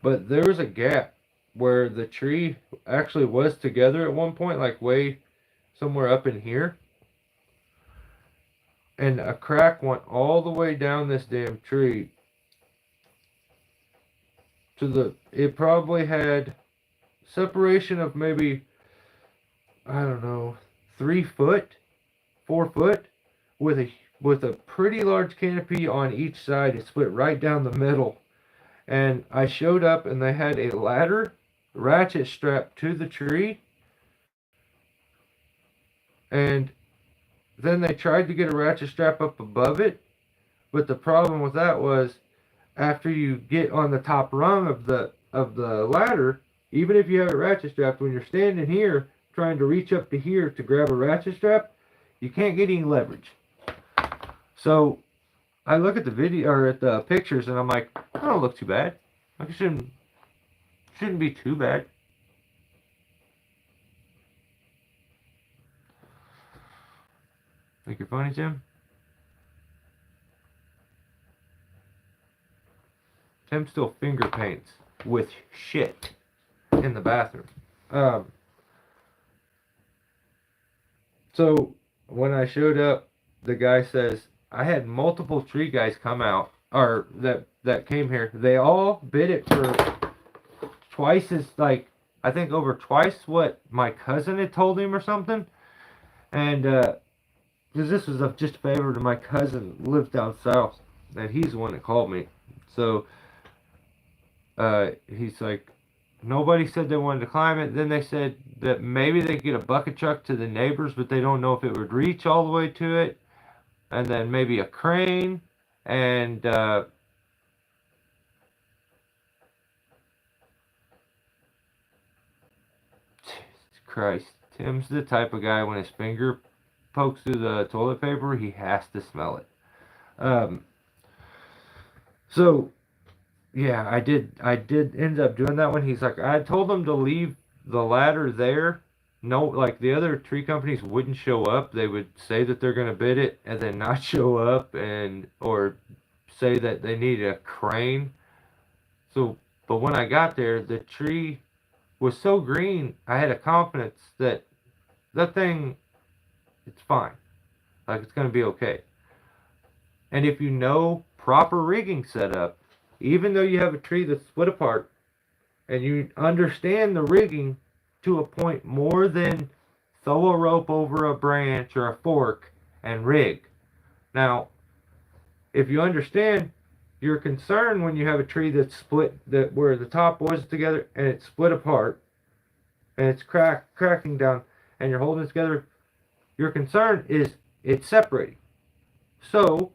But there was a gap where the tree actually was together at one point, like way somewhere up in here. And a crack went all the way down this damn tree to it probably had separation of maybe, I don't know, 3 foot, 4 foot, with a pretty large canopy on each side. It split right down the middle. And I showed up and they had a ladder ratchet strapped to the tree. And then they tried to get a ratchet strap up above it. But the problem with that was after you get on the top rung of the ladder, even if you have a ratchet strap, when you're standing here trying to reach up to here to grab a ratchet strap, you can't get any leverage. So I look at the video or at the pictures and I'm like, that don't look too bad. Like it shouldn't be too bad. Think you're funny, Tim? Tim still finger paints with shit in the bathroom. So when I showed up, the guy says, I had multiple tree guys come out, or that came here. They all bid it for twice as, like, I think over twice what my cousin had told him or something. And, because this was just a favor to my cousin who lives down south, and he's the one that called me. So, he's like, nobody said they wanted to climb it. Then they said that maybe they could get a bucket truck to the neighbors, but they don't know if it would reach all the way to it. And then maybe a crane, and Jesus Christ, Tim's the type of guy when his finger pokes through the toilet paper, he has to smell it. So yeah, I did end up doing that one. He's like, I told them to leave the ladder there. No, like the other tree companies wouldn't show up. They would say that they're going to bid it and then not show up, or say that they needed a crane. So, but when I got there, the tree was so green, I had a confidence that thing, it's fine. Like, it's going to be okay. And if you know proper rigging setup, even though you have a tree that's split apart, and you understand the rigging to a point more than throw a rope over a branch or a fork and rig. Now, if you understand your concern when you have a tree that's split, that where the top was together and it's split apart and it's cracking down and you're holding it together, your concern is it's separating. So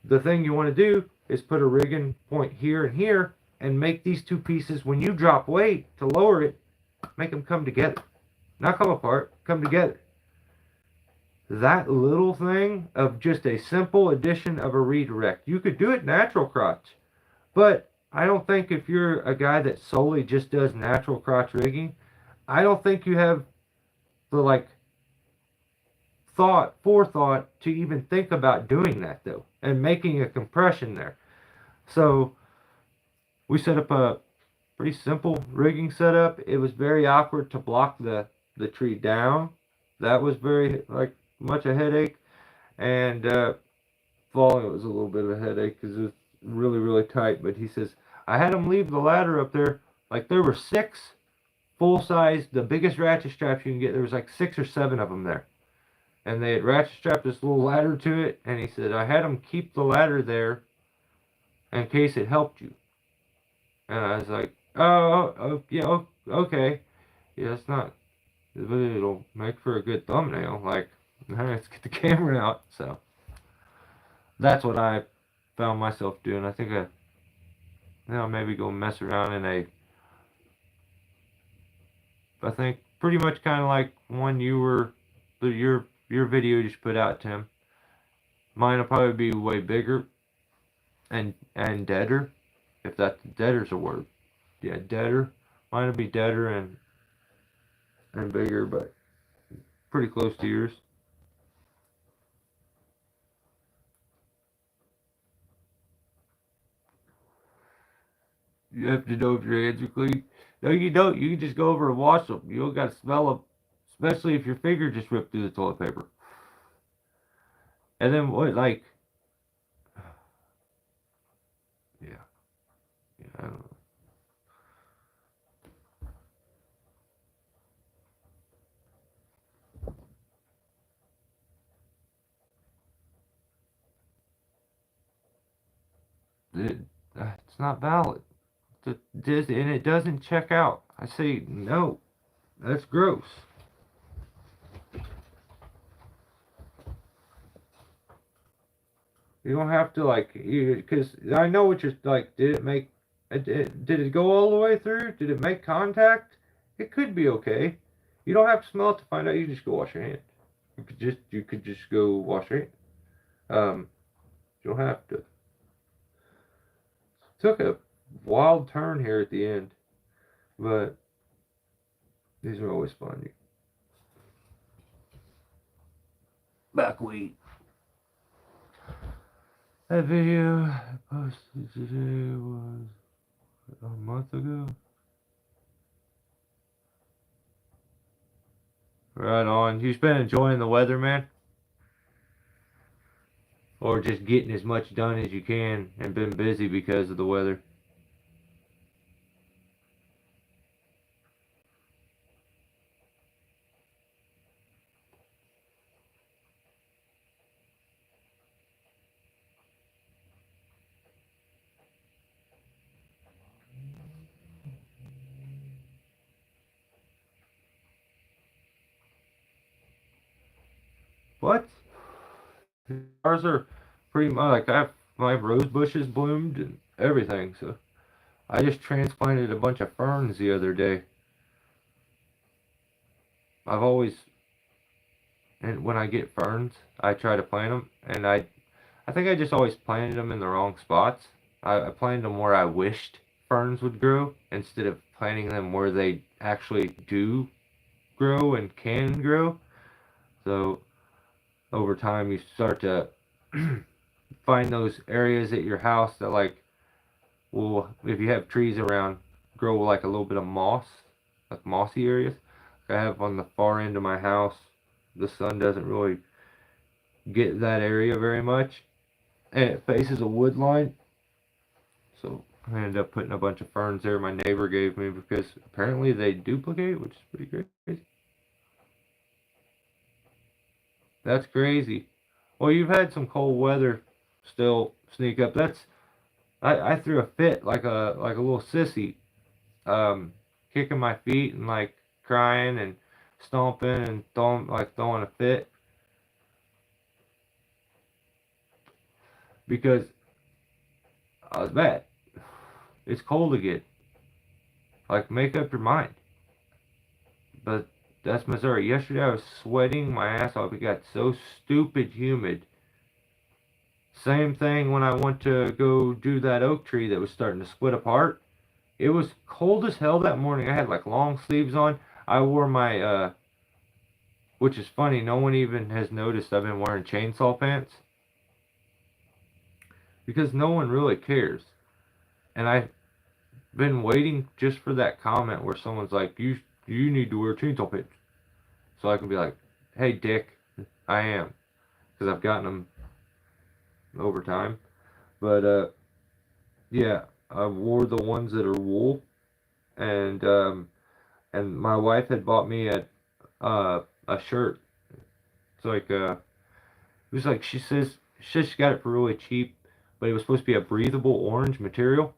the thing you want to do is put a rigging point here and here and make these two pieces, when you drop weight to lower it, make them come together. Not come apart, come together. That little thing of just a simple addition of a redirect. You could do it natural crotch, but I don't think if you're a guy that solely just does natural crotch rigging, I don't think you have the forethought to even think about doing that though, and making a compression there. So we set up a pretty simple rigging setup. It was very awkward to block the tree down. That was very much a headache, and falling was a little bit of a headache because it was really tight. But he says I had him leave the ladder up there. Like, there were 6 full size, the biggest ratchet straps you can get. There was like 6 or 7 of them there, and they had ratchet strapped this little ladder to it. And he said I had him keep the ladder there in case it helped you. And I was like, oh yeah, okay, yeah, it's not, but it'll make for a good thumbnail. Like, let's get the camera out. So that's what I found myself doing. I think maybe go mess around in I think pretty much kind of like one your video you just put out, Tim. Mine will probably be way bigger and deader, if deader's a word. Yeah, deader. Mine will be deader and bigger, but pretty close to yours. You have to know if your hands are clean. No, you don't. You can just go over and wash them. You don't got to smell them, especially if your finger just ripped through the toilet paper. And then what, like, yeah, I don't know. It's not valid. And it doesn't check out. I say, no, that's gross. You don't have to, because I know what you're, did it go all the way through? Did it make contact? It could be okay. You don't have to smell it to find out. You just go wash your hand. You could just go wash your hand. You don't have to. Took a wild turn here at the end, but these are always fun. Buckwheat. That video I posted today was a month ago. Right on. You've been enjoying the weather, man? Or just getting as much done as you can and been busy because of the weather? What? Ours are pretty much my rose bushes bloomed and everything, so I just transplanted a bunch of ferns the other day. I've always, and when I get ferns, I try to plant them, and I think I just always planted them in the wrong spots. I planted them where I wished ferns would grow instead of planting them where they actually do grow and can grow. So over time you start to find those areas at your house that if you have trees around, grow like a little bit of moss, like mossy areas. I have on the far end of my house, the sun doesn't really get that area very much, and it faces a wood line. So I ended up putting a bunch of ferns there my neighbor gave me because apparently they duplicate, which is pretty crazy. That's crazy. Well, you've had some cold weather still sneak up. I threw a fit like a little sissy, kicking my feet and like crying and stomping and throwing a fit because I was bad. It's cold again. Like, make up your mind. But that's Missouri. Yesterday I was sweating my ass off. It got so stupid humid. Same thing when I went to go do that oak tree that was starting to split apart. It was cold as hell that morning. I had like long sleeves on. I wore my, which is funny, no one even has noticed I've been wearing chainsaw pants. Because no one really cares. And I've been waiting just for that comment where someone's like, you need to wear chainsaw pants. So I can be like, hey, dick, I am. Because I've gotten them over time. But, yeah, I wore the ones that are wool. And my wife had bought me a shirt. It's like, it was like, she got it for really cheap. But it was supposed to be a breathable orange material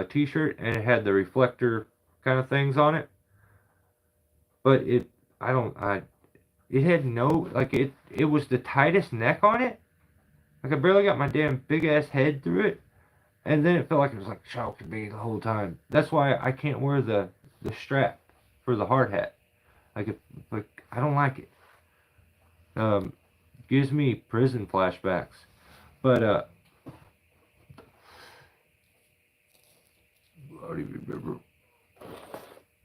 t-shirt. And it had the reflector kind of things on it. But it had no, like, it was the tightest neck on it. Like, I barely got my damn big ass head through it. And then it felt like it was like choking me the whole time. That's why I can't wear the strap for the hard hat. Like I don't like it. Um, Gives me prison flashbacks. But I don't even remember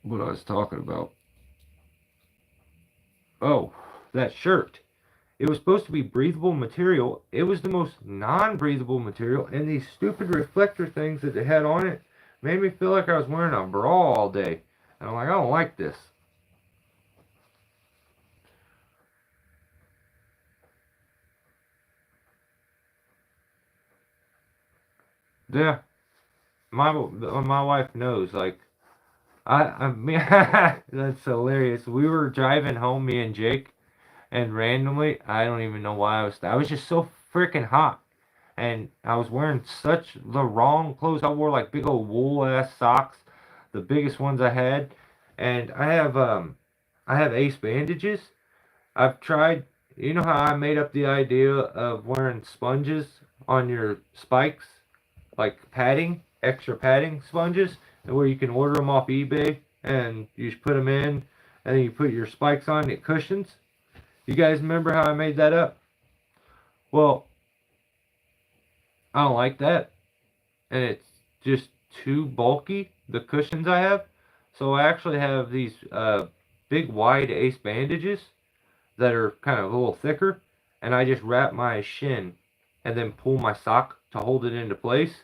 what I was talking about. Oh, that shirt. It was supposed to be breathable material. It was the most non-breathable material, and these stupid reflector things that they had on it made me feel like I was wearing a bra all day. And I'm like, I don't like this. Yeah, my wife knows. Like, I mean, that's hilarious. We were driving home, me and Jake, and randomly, I don't even know why I was just so freaking hot. And I was wearing such the wrong clothes. I wore like big old wool ass socks, the biggest ones I had. And I have ace bandages. I've tried, you know how I made up the idea of wearing sponges on your spikes, like padding, extra padding sponges, where you can order them off eBay and you just put them in and then you put your spikes on, it cushions. You guys remember how I made that up? Well, I don't like that, and it's just too bulky, the cushions I have. So I actually have these big wide ace bandages that are kind of a little thicker, and I just wrap my shin and then pull my sock to hold it into place.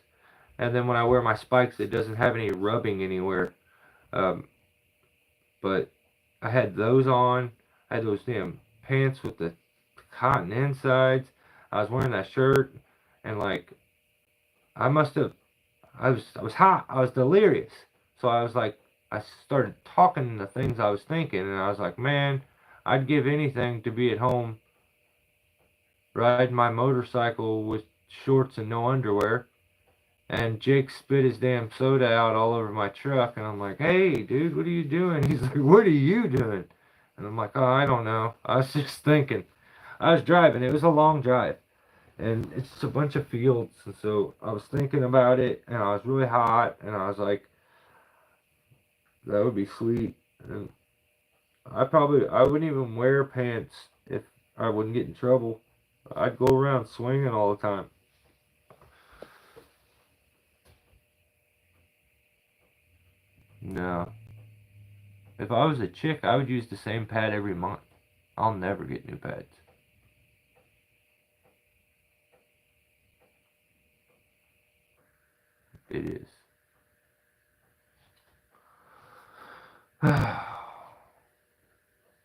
And then when I wear my spikes, it doesn't have any rubbing anywhere. Um, but I had those on. I had those damn pants with the cotton insides. I was wearing that shirt, and like I must have. I was hot. I was delirious. So I was like, I started talking the things I was thinking, and I was like, man, I'd give anything to be at home riding my motorcycle with shorts and no underwear. And Jake spit his damn soda out all over my truck, and I'm like, hey, dude, what are you doing? He's like, what are you doing? And I'm like, oh, I don't know. I was just thinking. I was driving. It was a long drive. And it's a bunch of fields. And so I was thinking about it, and I was really hot, and I was like, that would be sweet. And I wouldn't even wear pants if I wouldn't get in trouble. I'd go around swinging all the time. No. If I was a chick, I would use the same pad every month. I'll never get new pads. It is.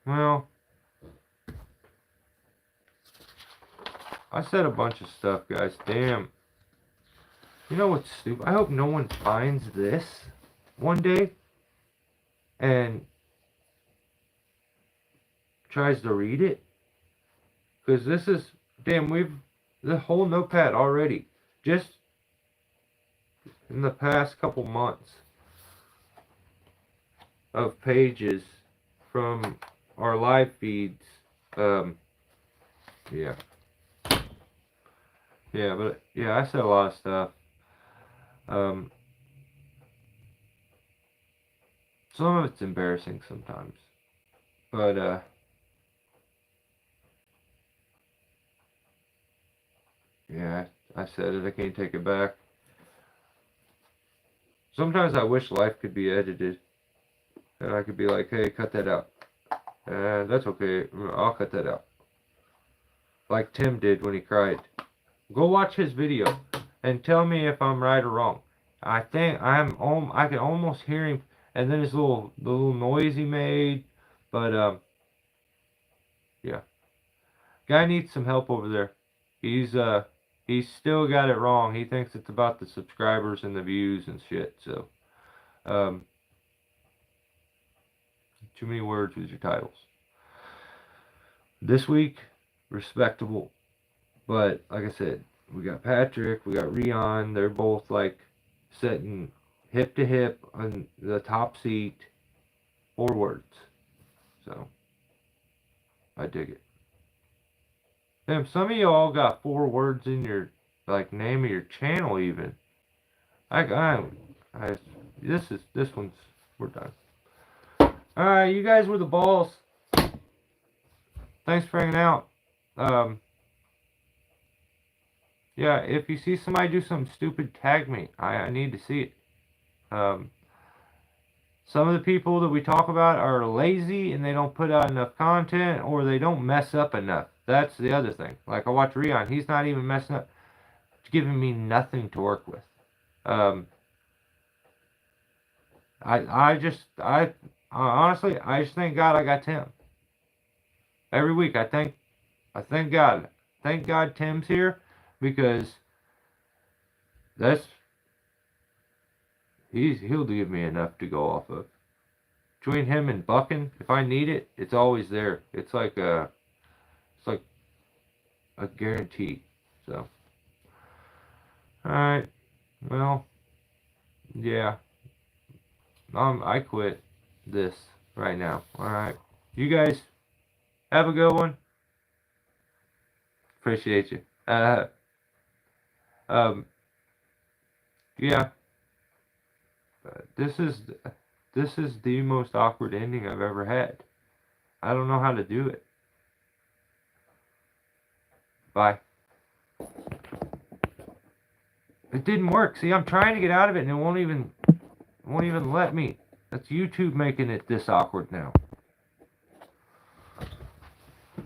Well, I said a bunch of stuff, guys. Damn. You know what's stupid? I hope no one finds this one day and tries to read it. Because this is, damn, the whole notepad already. Just in the past couple months of pages from our live feeds. Yeah. Yeah, but, yeah, I said a lot of stuff. Some of it's embarrassing sometimes. But, yeah, I said it. I can't take it back. Sometimes I wish life could be edited. And I could be like, hey, cut that out. That's okay. I'll cut that out. Like Tim did when he cried. Go watch his video and tell me if I'm right or wrong. I think I can almost hear him, and then the little noise he made. But yeah, guy needs some help over there. He's still got it wrong. He thinks it's about the subscribers and the views and shit. So too many words with your titles. This week, respectable. But like I said, we got Patrick, we got Rion. They're both like sitting hip to hip on the top seat, 4 words. So I dig it. Damn, some of y'all got 4 words in your like name of your channel even. This one's, we're done. All right, you guys were the balls. Thanks for hanging out. Yeah, if you see somebody do something stupid, tag me. I need to see it. Some of the people that we talk about are lazy and they don't put out enough content, or they don't mess up enough. That's the other thing. Like I watch Rion, he's not even messing up. It's giving me nothing to work with. Honestly, I just thank God I got Tim. Every week I thank God. Thank God Tim's here, because he'll give me enough to go off of. Between him and bucking, if I need it, it's always there. It's like a guarantee. So, all right, well, yeah, I quit this right now. All right, you guys have a good one. Appreciate you. Yeah. This is the most awkward ending I've ever had. I don't know how to do it. Bye. It didn't work. See, I'm trying to get out of it and it won't even let me. That's YouTube making it this awkward now.